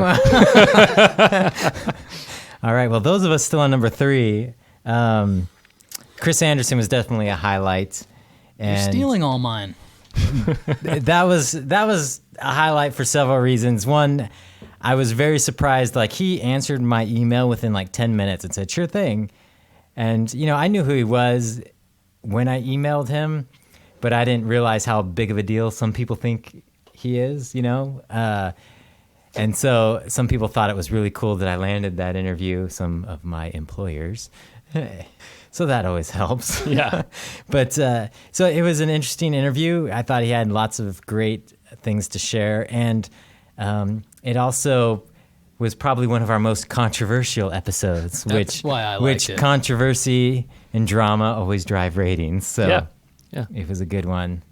All right. Well, those of us still on number 3. Chris Anderson was definitely a highlight. You're And stealing all mine. that was a highlight for several reasons. One, I was very surprised. Like, he answered my email within like 10 minutes and said, "Sure thing." And I knew who he was when I emailed him, but I didn't realize how big of a deal some people think he is. And so some people thought it was really cool that I landed that interview. Some of my employers. So that always helps. Yeah. But so it was an interesting interview. I thought he had lots of great things to share. And it also was probably one of our most controversial episodes, That's why I liked which it. controversy and drama always drive ratings. So Yeah. it was a good one.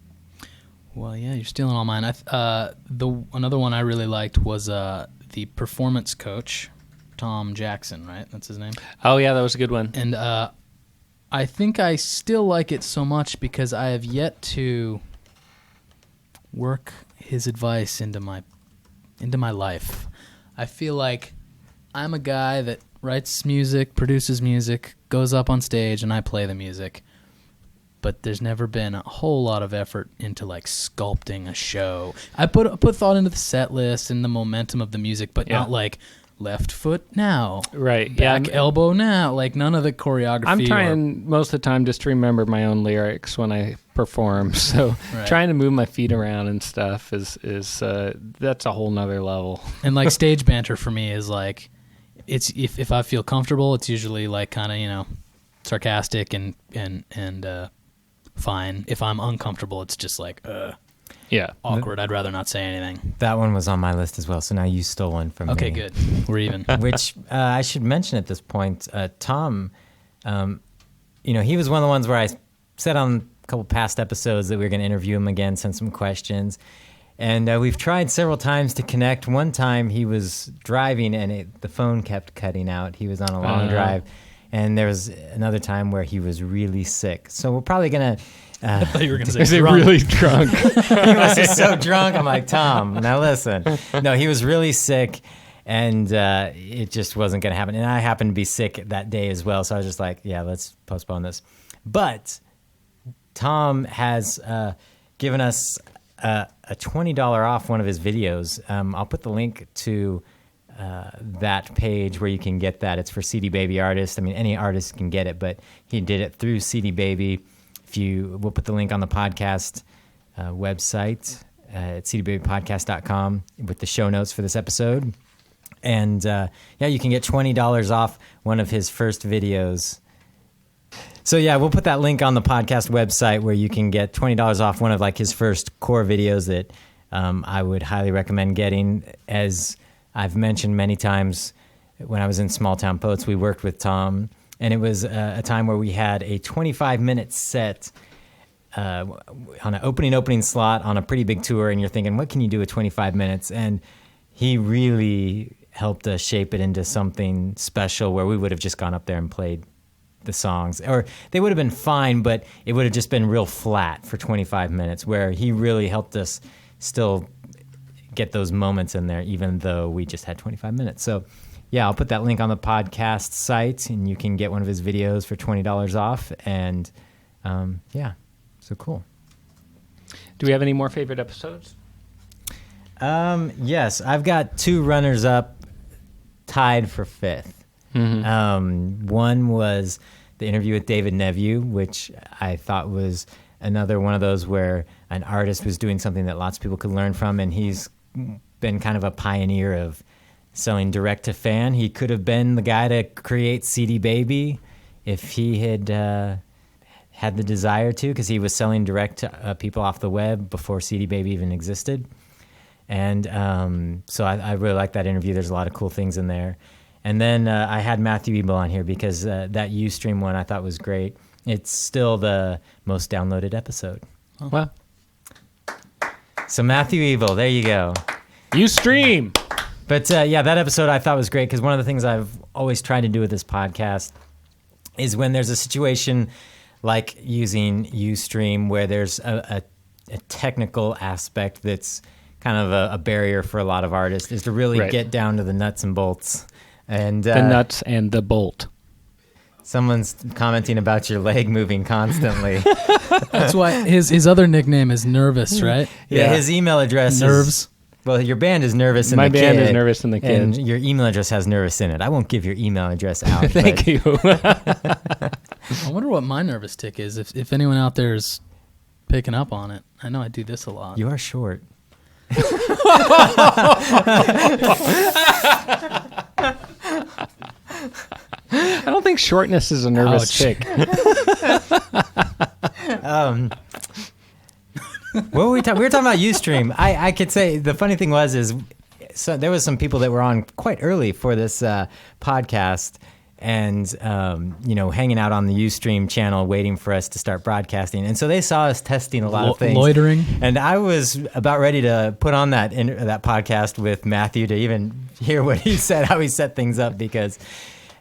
Well, yeah, you're stealing all mine. Another one I really liked was the performance coach, Tom Jackson, right? That's his name. Oh, yeah, that was a good one. And I think I still like it so much because I have yet to work his advice into my life. I feel like I'm a guy that writes music, produces music, goes up on stage, and I play the music. But there's never been a whole lot of effort into like sculpting a show. I put thought into the set list and the momentum of the music, but Yeah. not like left foot now, Right. back Yeah. elbow now, like none of the choreography. I'm or- trying most of the time just to remember my own lyrics when I perform. So Right. trying to move my feet around and stuff is that's a whole nother level. And like stage banter for me is like, it's if I feel comfortable, it's usually like kind of sarcastic and fine. If I'm uncomfortable, it's just like Yeah. awkward. I'd rather not say anything. That one was on my list as well. So now you stole one from Okay, me. good. We're even. Which I should mention at this point, Tom, he was one of the ones where I said on a couple past episodes that we were going to interview him again, send some questions. And we've tried several times to connect. One time he was driving and the phone kept cutting out. He was on a long drive. And there was another time where he was really sick. So we're probably going to... I thought you were going to say Is it drunk. really drunk? He was just so drunk. I'm like, Tom, now listen. No, he was really sick, and it just wasn't going to happen. And I happened to be sick that day as well, so I was just like, yeah, let's postpone this. But Tom has given us a $20 off one of his videos. I'll put the link to that page where you can get that. It's for CD Baby artists. I mean, any artist can get it, but he did it through CD Baby. We'll put the link on the podcast website at cdbabypodcast.com with the show notes for this episode. And you can get $20 off one of his first videos. So yeah, we'll put that link on the podcast website where you can get $20 off one of like his first core videos that I would highly recommend getting. As I've mentioned many times, when I was in Small Town Poets, we worked with Tom. And it was a time where we had a 25-minute set on an opening slot on a pretty big tour, and you're thinking, what can you do with 25 minutes? And he really helped us shape it into something special where we would have just gone up there and played the songs. Or they would have been fine, but it would have just been real flat for 25 minutes, where he really helped us still get those moments in there, even though we just had 25 minutes. So yeah, I'll put that link on the podcast site, and you can get one of his videos for $20 off. And so cool. Do we have any more favorite episodes? Yes, I've got 2 runners-up tied for 5th. Mm-hmm. One was the interview with David Nevue, which I thought was another one of those where an artist was doing something that lots of people could learn from, and he's been kind of a pioneer of selling direct to fan. He could have been the guy to create CD Baby if he had had the desire to, because he was selling direct to people off the web before CD Baby even existed. And so I really like that interview. There's a lot of cool things in there. And then I had Matthew Ebel on here because that Ustream one I thought was great. It's still the most downloaded episode. Oh. Wow. So Matthew Ebel, there you go. Ustream. But yeah, that episode I thought was great because one of the things I've always tried to do with this podcast is when there's a situation like using Ustream where there's a technical aspect that's kind of a barrier for a lot of artists, is to really get down to the nuts and bolts. And the nuts and the bolt. Someone's commenting about your leg moving constantly. That's why his other nickname is Nervous, right? Yeah, his email address Nerves. Well, your band is Nervous in My the band Kid. is Nervous in the Kid. And your email address has Nervous in it. I won't give your email address out. Thank you. I wonder what my nervous tick is, if anyone out there is picking up on it. I know I do this a lot. You are short. I don't think shortness is a nervous tick. What were we talking? We were talking about Ustream. I could say the funny thing is so there was some people that were on quite early for this podcast, and hanging out on the Ustream channel, waiting for us to start broadcasting. And so they saw us testing a lot of things, loitering. And I was about ready to put on that podcast with Matthew to even hear what he said, how he set things up, because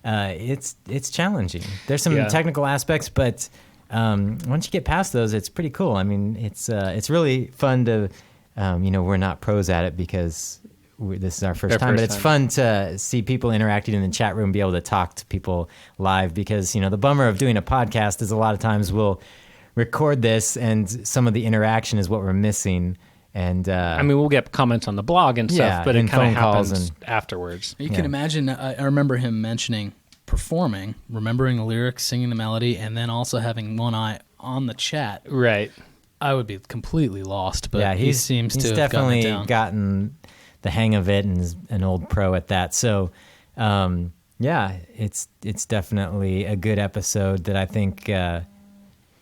it's challenging. There's some technical aspects, but once you get past those, it's pretty cool. I mean, it's really fun to, we're not pros at it because this is our first time, but it's fun to see people interacting in the chat room, be able to talk to people live, because, the bummer of doing a podcast is a lot of times we'll record this and some of the interaction is what we're missing. And we'll get comments on the blog and stuff, but it kind of happens afterwards. You can imagine, I remember him mentioning performing, remembering the lyrics, singing the melody, and then also having one eye on the chat. Right. I would be completely lost, but he seems to have definitely gotten the hang of it and is an old pro at that. So, it's definitely a good episode that I think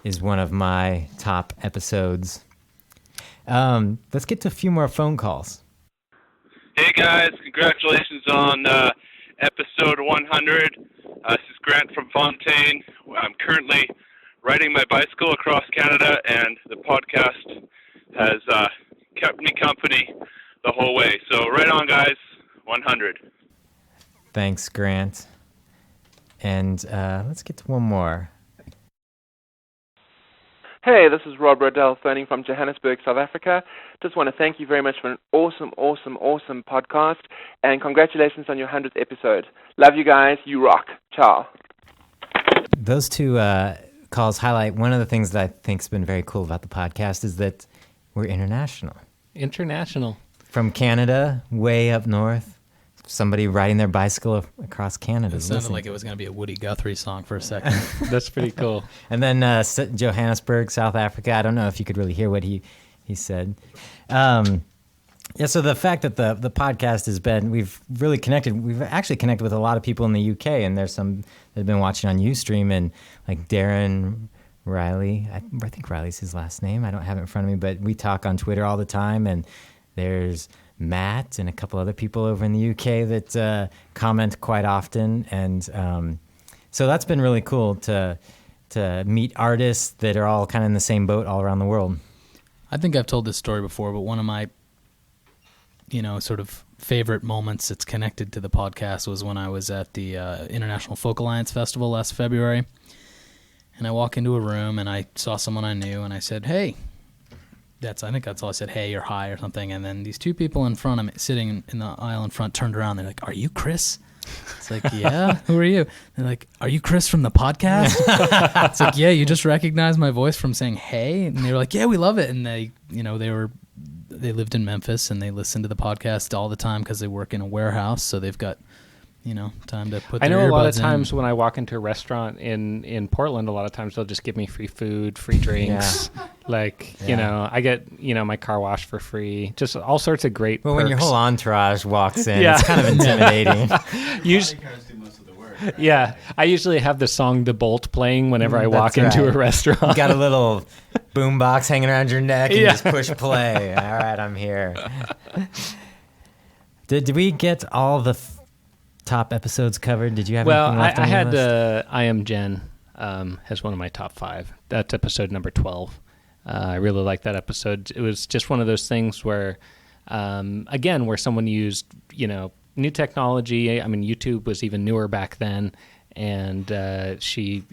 is one of my top episodes. Let's get to a few more phone calls. Hey guys, congratulations on episode 100. This is Grant from Fontaine. I'm currently riding my bicycle across Canada, and the podcast has kept me company the whole way. So right on, guys, 100. Thanks, Grant. And let's get to one more. Hey, this is Rob Rodell phoning from Johannesburg, South Africa. Just want to thank you very much for an awesome podcast, and congratulations on your 100th episode. Love you guys. You rock. Ciao. Those two calls highlight one of the things that I think's been very cool about the podcast is that we're international. International. From Canada, way up north. Somebody riding their bicycle across Canada. It sounded like it was going to be a Woody Guthrie song for a second. That's pretty cool. And then Johannesburg, South Africa. I don't know if you could really hear what he said. So the fact that the podcast has been, we've really connected. We've actually connected with a lot of people in the UK, and there's some that have been watching on Ustream, and like Darren Riley. I think Riley's his last name. I don't have it in front of me, but we talk on Twitter all the time, and there's Matt and a couple other people over in the UK that comment quite often, and so that's been really cool to meet artists that are all kind of in the same boat all around the world. I think I've told this story before, but one of my, sort of favorite moments that's connected to the podcast was when I was at the International Folk Alliance Festival last February, and I walk into a room and I saw someone I knew, and I said, "Hey." I think that's all I said, hey or hi or something. And then these two people in front of me, sitting in the aisle in front, turned around. They're like, "Are you Chris?" It's like, "Yeah, who are you?" They're like, "Are you Chris from the podcast?" It's like, "Yeah, you just recognized my voice from saying hey." And they were like, "Yeah, we love it." And they lived in Memphis and they listened to the podcast all the time because they work in a warehouse. So they've got, time to put their earbuds in. I know a lot of times when I walk into a restaurant in Portland, a lot of times they'll just give me free food, free drinks. Yeah. I get, my car wash for free. Just all sorts of great perks. When your whole entourage walks in, it's kind of intimidating. Yeah, I usually have the song "The Bolt" playing whenever I walk That's into right. a restaurant. You got a little boombox hanging around your neck, and you Yeah. just push play. All right, I'm here. Did we get all the top episodes covered? Did you have Well, anything left I on your had list? I Am Jen as one of my top 5. That's episode number 12. I really liked that episode. It was just one of those things where, again, where someone used, new technology. I mean, YouTube was even newer back then. And she,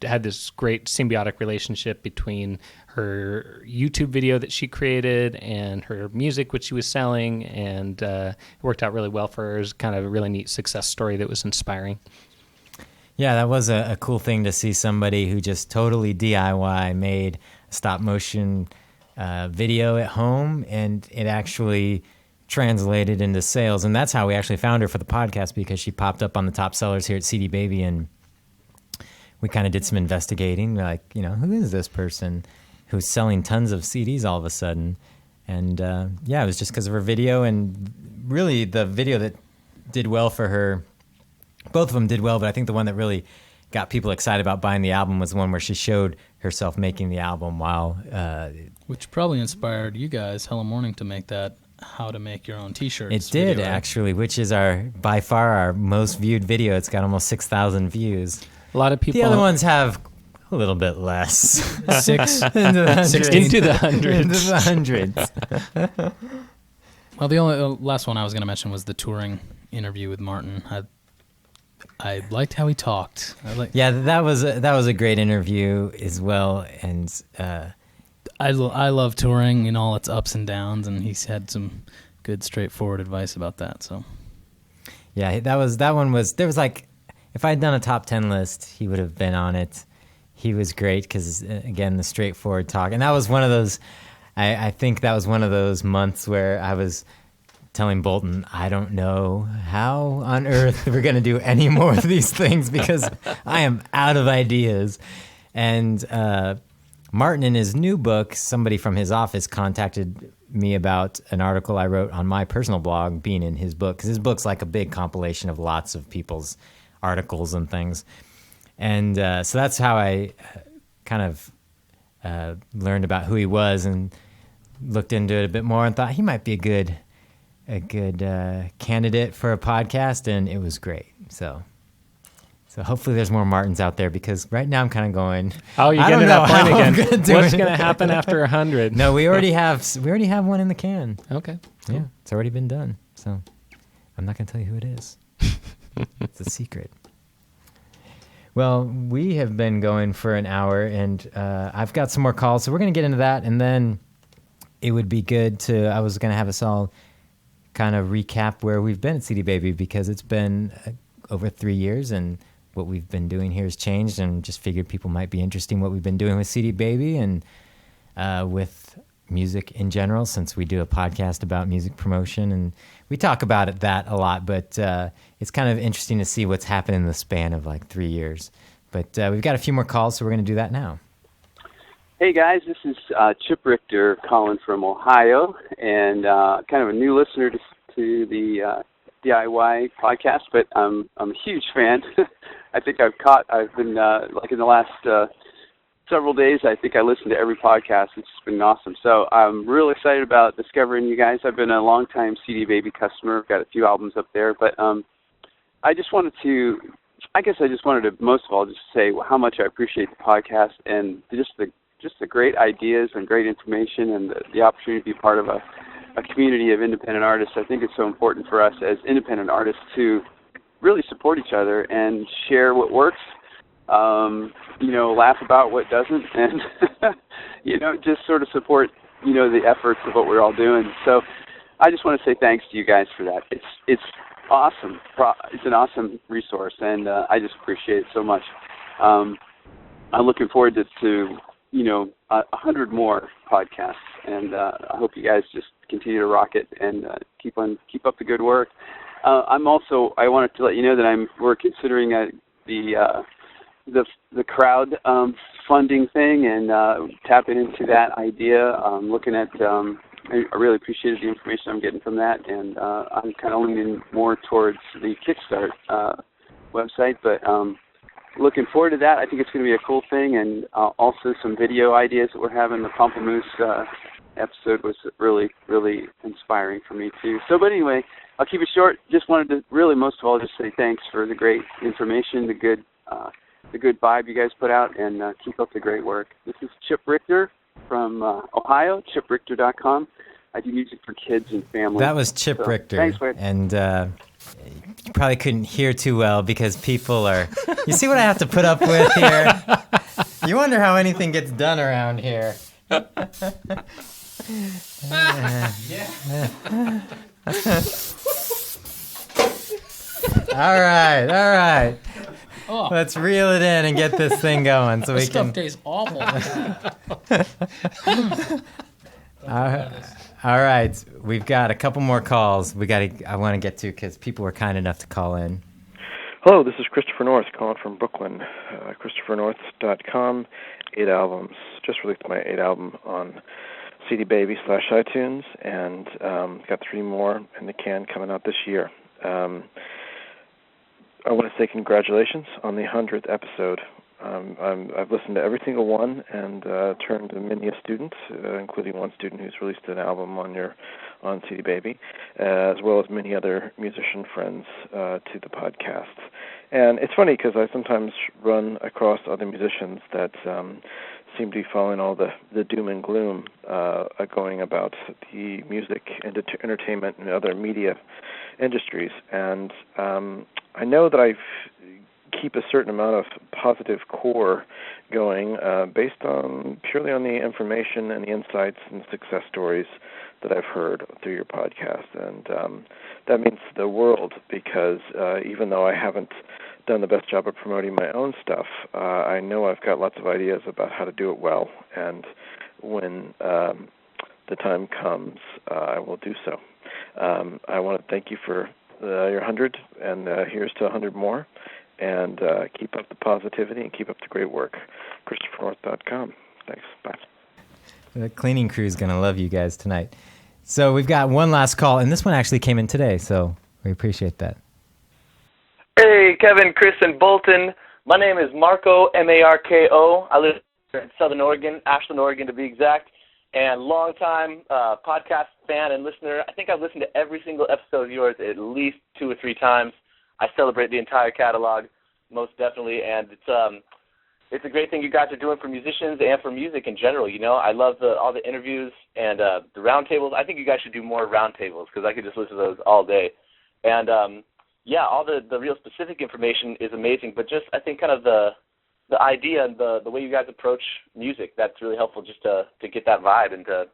had this great symbiotic relationship between her YouTube video that she created and her music, which she was selling. And it worked out really well for her. It was kind of a really neat success story that was inspiring. Yeah, that was a cool thing to see somebody who just totally DIY made a stop motion video at home, and it actually translated into sales. And that's how we actually found her for the podcast, because she popped up on the top sellers here at CD Baby, and we kind of did some investigating, like, who is this person who's selling tons of CDs all of a sudden? And it was just because of her video, and really the video that did well for her. Both of them did well, but I think the one that really got people excited about buying the album was the one where she showed herself making the album while... Which probably inspired you guys, Hello Morning, to make that how to make your own T-shirts. It did, video, right? actually, which is by far our most viewed video. It's got almost 6,000 views. A lot of people. The other ones have a little bit less. 6 into the hundreds. Into the hundreds. Into the hundreds. Well, the only last one I was going to mention was the touring interview with Martin. I liked how he talked. Yeah, that was a great interview as well, and I love touring in all its ups and downs, and he's had some good, straightforward advice about that. So, yeah, there was like, if I'd done a top 10 list, he would have been on it. He was great because, again, the straightforward talk, and that was one of those. I think that was one of those months where I was telling Bolton, I don't know how on earth we're going to do any more of these things because I am out of ideas. And Martin, in his new book, somebody from his office contacted me about an article I wrote on my personal blog being in his book, because his book's like a big compilation of lots of people's articles and things. And so that's how I kind of learned about who he was and looked into it a bit more and thought he might be a good candidate for a podcast, and it was great. So hopefully there's more Martins out there, because right now I'm kind of going, Oh, you I get don't to know that how point I'm again. gonna do What's it. going to happen after 100? No, we already have one in the can. Okay. Yeah, it's already been done. So I'm not going to tell you who it is. It's a secret. Well, we have been going for an hour, and I've got some more calls, so we're going to get into that, and then it would be good I was going to have us all kind of recap where we've been at CD Baby, because it's been over 3 years, and what we've been doing here has changed, and just figured people might be interested in what we've been doing with CD Baby and with music in general, since we do a podcast about music promotion, and we talk about that a lot, but it's kind of interesting to see what's happened in the span of like 3 years. But we've got a few more calls, so we're going to do that now. Hey guys, this is Chip Richter calling from Ohio, and kind of a new listener to the DIY podcast, but I'm a huge fan. I think I've been like in the last several days, I think I listened to every podcast. It's been awesome. So I'm really excited about discovering you guys. I've been a long-time CD Baby customer. I've got a few albums up there, but I just wanted to most of all just say how much I appreciate the podcast and just the great ideas and great information and the opportunity to be part of a community of independent artists. I think it's so important for us as independent artists to really support each other and share what works, laugh about what doesn't, and, just sort of support, the efforts of what we're all doing. So I just want to say thanks to you guys for that. It's awesome. It's an awesome resource, and I just appreciate it so much. I'm looking forward to 100 more podcasts, and I hope you guys just continue to rock it and keep up the good work. I wanted to let you know that we're considering the crowd funding thing and tapping into that idea. Looking at, I really appreciated the information I'm getting from that, and I'm kind of leaning more towards the Kickstart website. But looking forward to that. I think it's going to be a cool thing, and also some video ideas that we're having. The Pamplemousse episode was really, really inspiring for me too. So, but anyway, I'll keep it short. Just wanted to really, most of all, just say thanks for the great information, the good vibe you guys put out, and keep up the great work. This is Chip Richter from Ohio, chiprichter.com. I do music for kids and families. That was Chip Richter. Thanks, Wade. And you probably couldn't hear too well because people are... You see what I have to put up with here? You wonder how anything gets done around here. All right. Oh. Let's reel it in and get this thing going so we This can... stuff tastes awful. All right, we've got a couple more calls. I want to get to because people were kind enough to call in. Hello, this is Christopher North calling from Brooklyn. ChristopherNorth.com, 8 albums. Just released my 8th album on CD Baby / iTunes, and got 3 more in the can coming out this year. I want to say congratulations on the 100th episode. I've listened to every single one and turned many a student, including one student who's released an album on CD Baby, as well as many other musician friends to the podcast. And it's funny because I sometimes run across other musicians that seem to be following all the doom and gloom going about the music and entertainment and other media industries. And I know that I keep a certain amount of positive core going based purely on the information and the insights and success stories that I've heard through your podcast. And that means the world because even though I haven't done the best job of promoting my own stuff, I know I've got lots of ideas about how to do it well. And when the time comes, I will do so. I want to thank you for your 100, and here's to 100 more. And keep up the positivity and keep up the great work. ChristopherNorth.com. Thanks. Bye. The cleaning crew is going to love you guys tonight. So we've got one last call, and this one actually came in today, so we appreciate that. Hey, Kevin, Chris, and Bolton. My name is Marco, M-A-R-K-O. I live in Southern Oregon, Ashland, Oregon to be exact, and longtime podcast fan and listener. I think I've listened to every single episode of yours at least 2 or 3 times. I celebrate the entire catalog, most definitely, and it's a great thing you guys are doing for musicians and for music in general. You know, I love all the interviews and the roundtables. I think you guys should do more roundtables because I could just listen to those all day. And all the real specific information is amazing, but just I think kind of the idea and the way you guys approach music, that's really helpful just to get that vibe and to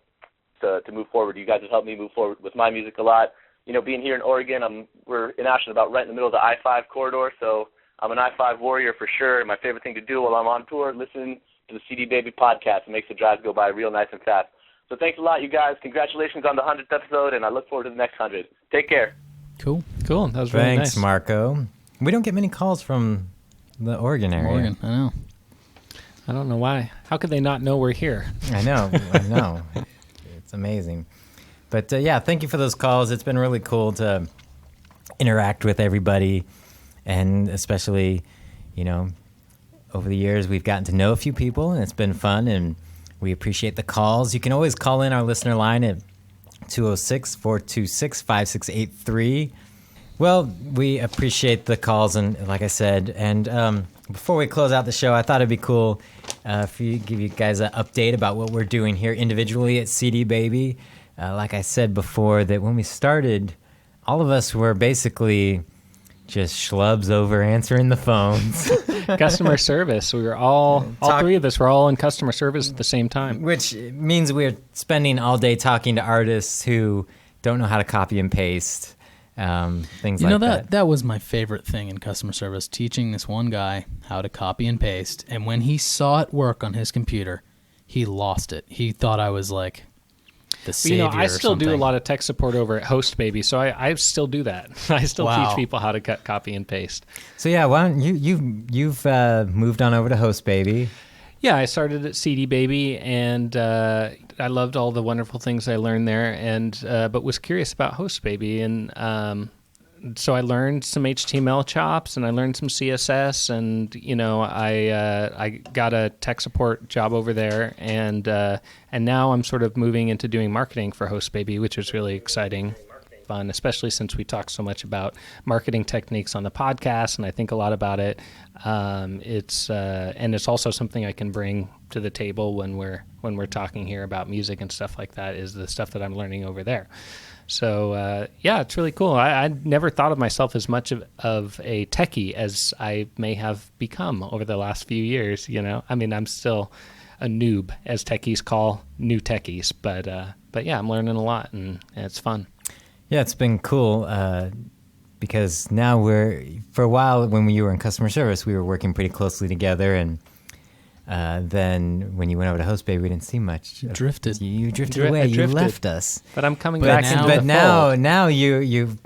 move forward. You guys have helped me move forward with my music a lot. You know, being here in Oregon, we're in Ashland, about right in the middle of the I-5 corridor, so I'm an I-5 warrior for sure. And my favorite thing to do while I'm on tour, listen to the CD Baby podcast. It makes the drive go by real nice and fast. So thanks a lot, you guys. Congratulations on the 100th episode, and I look forward to the next 100. Take care. Cool. That was really nice. Thanks, Marco. We don't get many calls from the Oregon area. Oregon, I know. I don't know why. How could they not know we're here? I know. It's amazing. But, thank you for those calls. It's been really cool to interact with everybody. And especially, over the years, we've gotten to know a few people, and it's been fun. And we appreciate the calls. You can always call in our listener line at 206-426-5683. Well, we appreciate the calls, and like I said, and before we close out the show, I thought it'd be cool for you give you guys an update about what we're doing here individually at CD Baby. Like I said before, that when we started, all of us were basically just schlubs over answering the phones. Customer service. We were all 3 of us were all in customer service at the same time. Which means we're spending all day talking to artists who don't know how to copy and paste, things like that. That was my favorite thing in customer service, teaching this one guy how to copy and paste. And when he saw it work on his computer, he lost it. He thought I was like the savior I still or something. do a lot of tech support over at Host Baby, so I still do that. I still teach people how to cut, copy, and paste. So why don't you've moved on over to Host Baby? Yeah, I started at CD Baby, and I loved all the wonderful things I learned there, and but was curious about Host Baby, and so I learned some HTML chops and I learned some CSS, and I got a tech support job over there, and now I'm sort of moving into doing marketing for HostBaby, which is really exciting, fun, especially since we talk so much about marketing techniques on the podcast, and I think a lot about it. It's also something I can bring to the table when we're talking here about music and stuff like that, is the stuff that I'm learning over there. So it's really cool. I never thought of myself as much of a techie as I may have become over the last few years. I mean, I'm still a noob, as techies call new techies, but yeah, I'm learning a lot, and it's fun. Yeah, it's been cool because now for a while when you were in customer service, we were working pretty closely together, and then when you went over to HostBaby, we didn't see much. You drifted away. You left us. But I'm coming back into the fold. But now you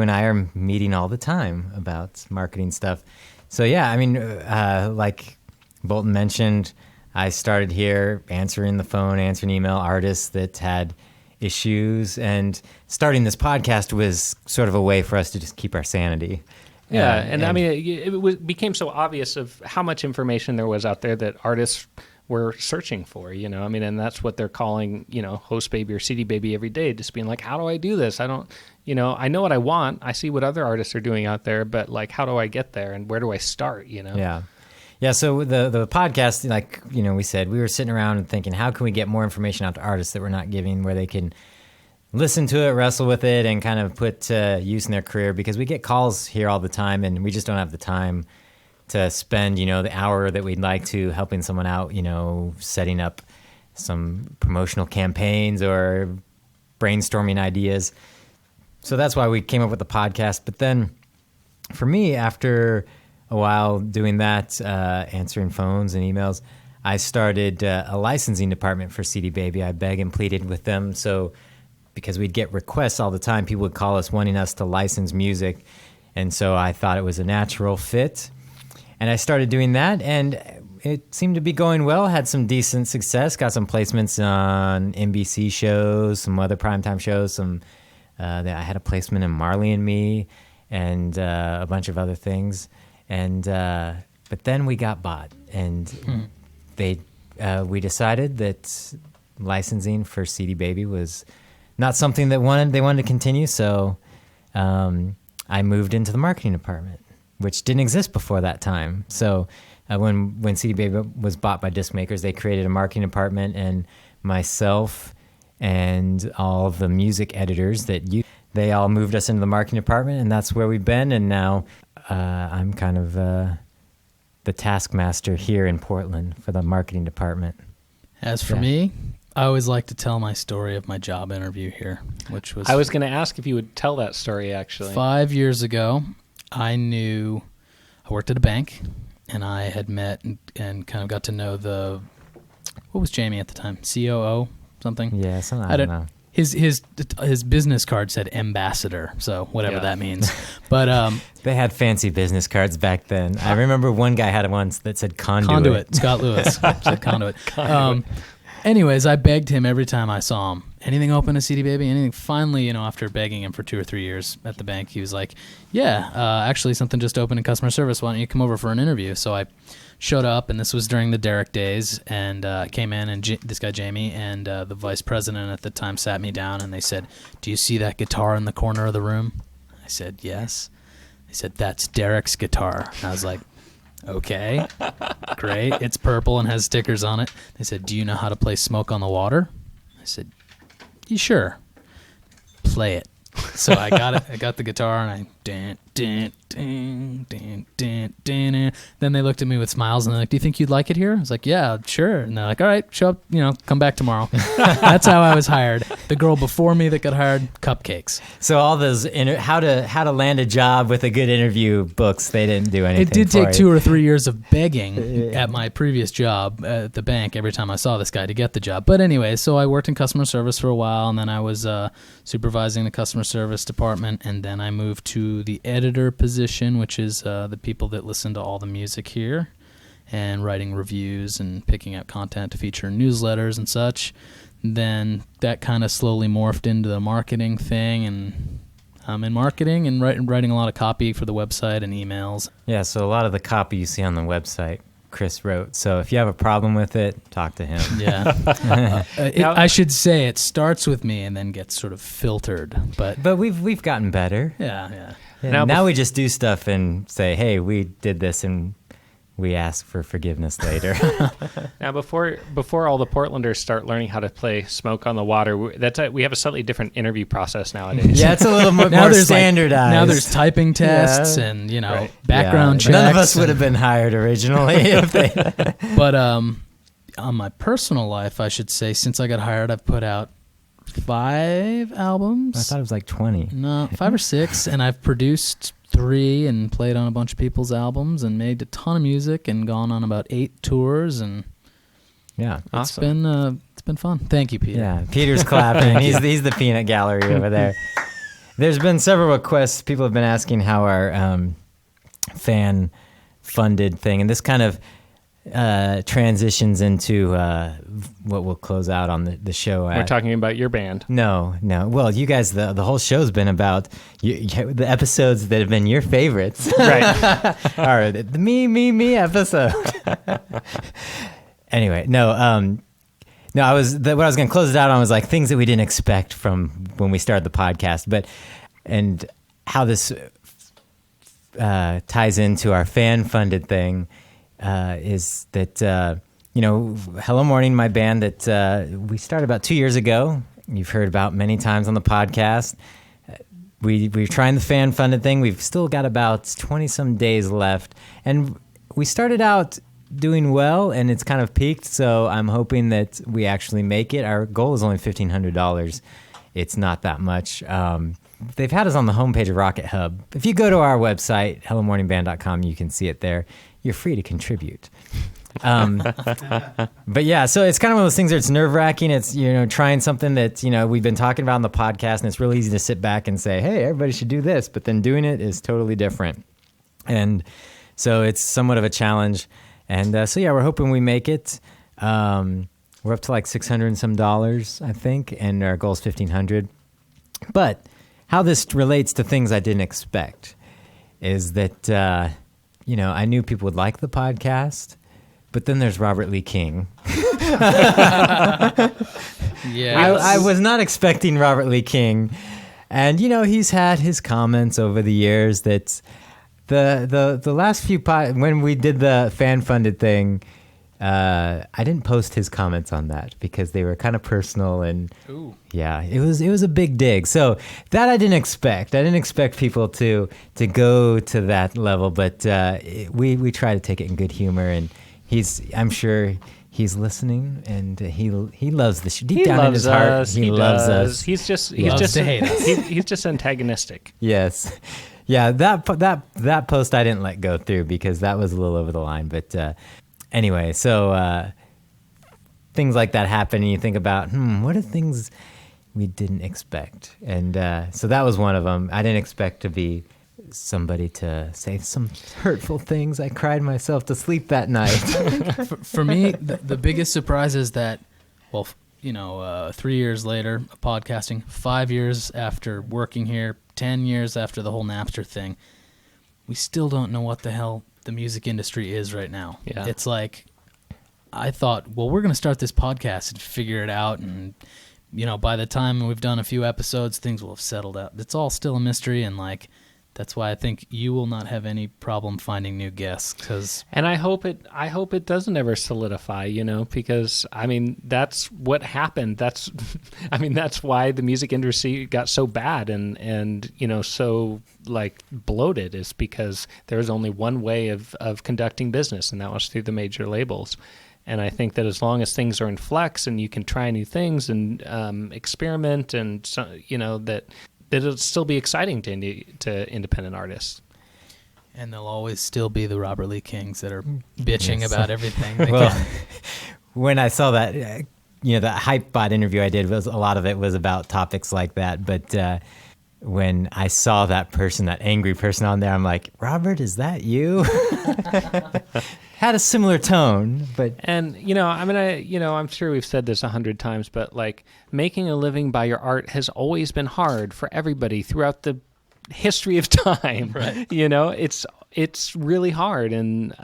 and I are meeting all the time about marketing stuff. So yeah, I mean, like Bolton mentioned, I started here answering the phone, answering email, artists that had issues, and starting this podcast was sort of a way for us to just keep our sanity. Yeah, and I mean, it became so obvious of how much information there was out there that artists were searching for, I mean, and that's what they're calling, HostBaby or CD Baby every day, just being like, how do I do this? I don't, I know what I want. I see what other artists are doing out there, but like, how do I get there, and where do I start, Yeah. Yeah, so the podcast, like, we said, we were sitting around and thinking, how can we get more information out to artists that we're not giving, where they can listen to it, wrestle with it, and kind of put use in their career, because we get calls here all the time, and we just don't have the time to spend, the hour that we'd like to helping someone out, setting up some promotional campaigns or brainstorming ideas. So that's why we came up with the podcast. But then for me, after a while doing that, answering phones and emails, I started a licensing department for CD Baby. I begged and pleaded with them, because we'd get requests all the time. People would call us wanting us to license music. And so I thought it was a natural fit. And I started doing that, and it seemed to be going well. Had some decent success. Got some placements on NBC shows, some other primetime shows. I had a placement in Marley and Me, and a bunch of other things. And but then we got bought, and we decided that licensing for CD Baby was not something that they wanted to continue. So I moved into the marketing department, which didn't exist before that time. So when CD Baby was bought by disc makers, they created a marketing department, and myself and all of the music editors they all moved us into the marketing department, and that's where we've been. And now I'm kind of the taskmaster here in Portland for the marketing department. As for me, I always like to tell my story of my job interview here, which was... I was going to ask if you would tell that story, actually. 5 years ago, I worked at a bank, and I had met and kind of got to know what was Jamie at the time? COO? Something? Yeah, something, I don't know. His business card said ambassador, so whatever that means. But they had fancy business cards back then. I remember one guy had one that said conduit. Scott Lewis said conduit. Anyways, I begged him every time I saw him. Anything open to CD Baby? Anything? Finally, after begging him for 2 or 3 years at the bank, he was like, yeah, actually something just opened in customer service. Why don't you come over for an interview? So I showed up, and this was during the Derek days, and came in, and this guy Jamie and the vice president at the time sat me down, and they said, do you see that guitar in the corner of the room? I said, yes. They said, that's Derek's guitar. And I was like, okay, great. It's purple and has stickers on it. They said, do you know how to play Smoke on the Water? I said, you sure? Play it. So I got it. I got the guitar, and I dan. Then they looked at me with smiles, and they're like, do you think you'd like it here? I was like, yeah, sure. And they're like, all right, show up, come back tomorrow. That's how I was hired. The girl before me that got hired, cupcakes. So all those how to land a job with a good interview books, they didn't do anything. It did take 2 or 3 years of begging at my previous job at the bank every time I saw this guy to get the job. But anyway, so I worked in customer service for a while, and then I was supervising the customer service department, and then I moved to the editor position, which is the people that listen to all the music here, and writing reviews and picking out content to feature in newsletters and such. Then that kind of slowly morphed into the marketing thing, and in marketing and writing a lot of copy for the website and emails. Yeah, so a lot of the copy you see on the website, Chris wrote. So if you have a problem with it, talk to him. Yeah. I should say it starts with me and then gets sort of filtered. But we've gotten better. Yeah. Now we just do stuff and say, hey, we did this, and we ask for forgiveness later. Now, before all the Portlanders start learning how to play Smoke on the Water, we have a slightly different interview process nowadays. Yeah, it's a little more standardized. Now there's typing tests and background checks. None of us would have been hired originally. If they... But on my personal life, I should say, since I got hired, I've put out 5 albums. I thought it was like 20. No, 5 or 6, and I've produced 3 and played on a bunch of people's albums and made a ton of music and gone on about 8 tours, and awesome. It's been fun. Thank you, Peter. Yeah, Peter's clapping. He's the peanut gallery over there. There's been several requests. People have been asking how our fan funded thing, and this kind of transitions into what we'll close out on the show at. We're talking about your band. No. Well, you guys, the whole show's been about the episodes that have been your favorites. Right. All right, the me episode. Anyway, no, what I was going to close it out on was like things that we didn't expect from when we started the podcast, and how this ties into our fan-funded thing. Is that, Hello Morning, my band that we started about 2 years ago. You've heard about many times on the podcast. We're trying the fan-funded thing. We've still got about 20-some days left. And we started out doing well, and it's kind of peaked, so I'm hoping that we actually make it. Our goal is only $1,500. It's not that much. They've had us on the homepage of Rocket Hub. If you go to our website, hellomorningband.com, you can see it there. You're free to contribute. But yeah, so it's kind of one of those things where it's nerve-wracking. It's, trying something that, we've been talking about on the podcast, and it's really easy to sit back and say, hey, everybody should do this. But then doing it is totally different. And so it's somewhat of a challenge. And we're hoping we make it. We're up to like $600 and some, I think, and our goal is $1,500. But how this relates to things I didn't expect is that, I knew people would like the podcast, but then there's Robert Lee King. Yeah, I was not expecting Robert Lee King, and he's had his comments over the years that the last few when we did the fan funded thing. I didn't post his comments on that because they were kind of personal, and yeah, it was a big dig. So that I didn't expect. I didn't expect people to go to that level, but we try to take it in good humor, and I'm sure he's listening, and he loves the show. Deep down in his heart, he loves us. He's just to hate us. He's just antagonistic. Yes. Yeah, that post I didn't let go through because that was a little over the line, but anyway, so things like that happen, and you think about, what are things we didn't expect? And so that was one of them. I didn't expect to be somebody to say some hurtful things. I cried myself to sleep that night. For me, the biggest surprise is that, 3 years later, podcasting, 5 years after working here, 10 years after the whole Napster thing, we still don't know what the hell the music industry is right now. Yeah. It's like, I thought, we're going to start this podcast and figure it out, and by the time we've done a few episodes, things will have settled out. It's all still a mystery, and that's why I think you will not have any problem finding new guests. And I hope it doesn't ever solidify, because that's what happened. That's why the music industry got so bad and so bloated, is because there was only one way of conducting business, and that was through the major labels. And I think that as long as things are in flux and you can try new things and experiment, and that it'll still be exciting to independent artists. And there'll always still be the Robert Lee Kings that are bitching about everything. When I saw that, that Hypebot interview I did, a lot of it was about topics like that. But when I saw that angry person on there, I'm like, Robert, is that you? Had a similar tone, but I'm sure we've said this 100 times, but making a living by your art has always been hard for everybody throughout the history of time. Right. You know, it's really hard, and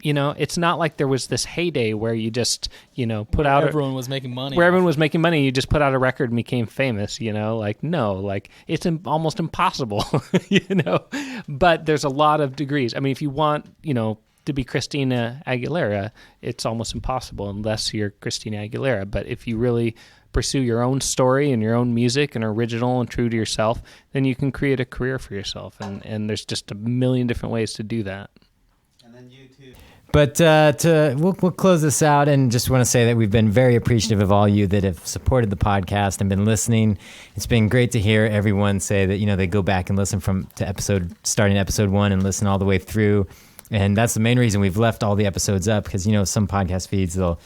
you know, it's not like there was this heyday where you just, you know, everyone was making money. Where everyone was making money, you just put out a record and became famous, you know? Like, no, like, it's almost impossible, you know? But there's a lot of degrees. I mean, if you want, you know, to be Christina Aguilera, it's almost impossible unless you're Christina Aguilera. But if you really pursue your own story and your own music and are original and true to yourself, then you can create a career for yourself. And there's just a million different ways to do that. But we'll close this out, and just want to say that we've been very appreciative of all you that have supported the podcast and been listening. It's been great to hear everyone say that, you know, they go back and listen starting episode 1 and listen all the way through. And that's the main reason we've left all the episodes up, because, you know, some podcast feeds, they'll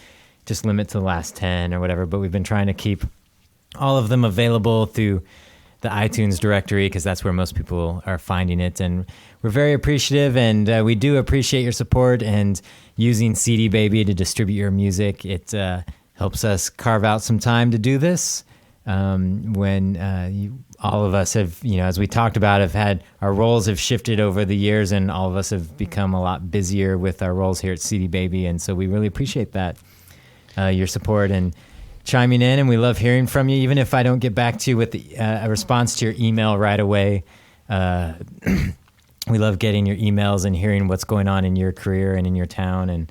just limit to the last 10 or whatever. But we've been trying to keep all of them available through the iTunes directory, because that's where most people are finding it. And we're very appreciative, and we do appreciate your support and using CD Baby to distribute your music. It helps us carve out some time to do this when all of us have, you know, as we talked about, our roles have shifted over the years, and all of us have become a lot busier with our roles here at CD Baby. And so we really appreciate that, your support and chiming in, and we love hearing from you. Even if I don't get back to you with a response to your email right away, we love getting your emails and hearing what's going on in your career and in your town. And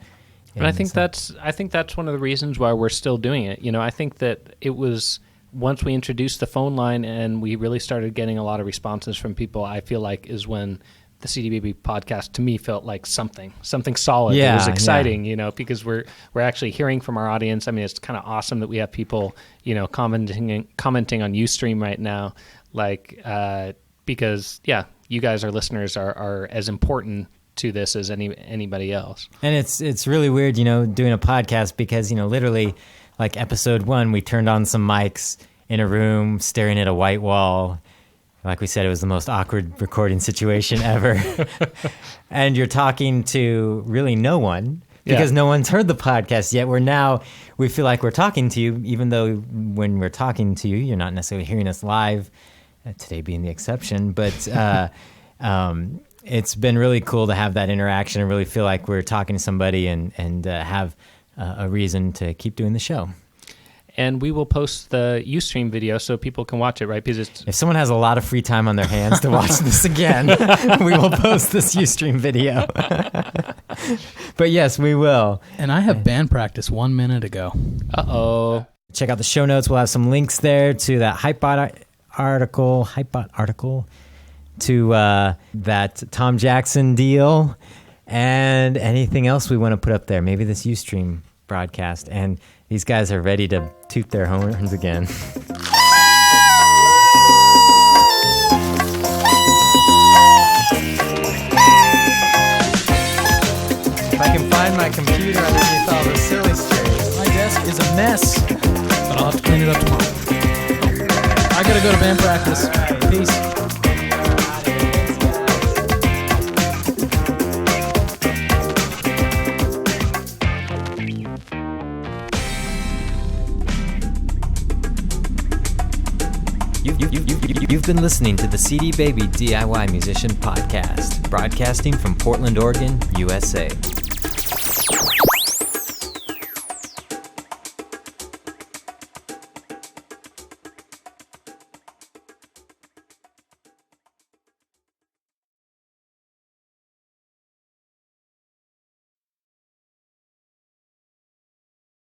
I think that's one of the reasons why we're still doing it. You know, I think that it was once we introduced the phone line and we really started getting a lot of responses from people, I feel like is when the CD Baby podcast to me felt like something solid. Yeah, it was exciting, you know, because we're actually hearing from our audience. I mean, it's kind of awesome that we have people, you know, commenting on Ustream right now, like because you guys, our listeners, are as important to this as anybody else. And it's really weird, you know, doing a podcast, because, you know, literally like episode 1, we turned on some mics in a room staring at a white wall. Like we said, it was the most awkward recording situation ever. And you're talking to really no one, because no one's heard the podcast yet. We feel like we're talking to you, even though when we're talking to you, you're not necessarily hearing us live, today being the exception. But it's been really cool to have that interaction and really feel like we're talking to somebody and have a reason to keep doing the show. And we will post the Ustream video so people can watch it, right? Because if someone has a lot of free time on their hands to watch this again, we will post this Ustream video. But yes, we will. And I have band practice 1 minute ago. Uh-oh. Check out the show notes. We'll have some links there to that Hypebot article, to that Tom Jackson deal, and anything else we want to put up there. Maybe this Ustream broadcast. And these guys are ready to toot their horns again. If I can find my computer underneath all the silly strings. My desk is a mess, but I'll have to clean it up tomorrow. I gotta go to band practice. Peace. You've been listening to the CD Baby DIY Musician Podcast, broadcasting from Portland, Oregon, USA.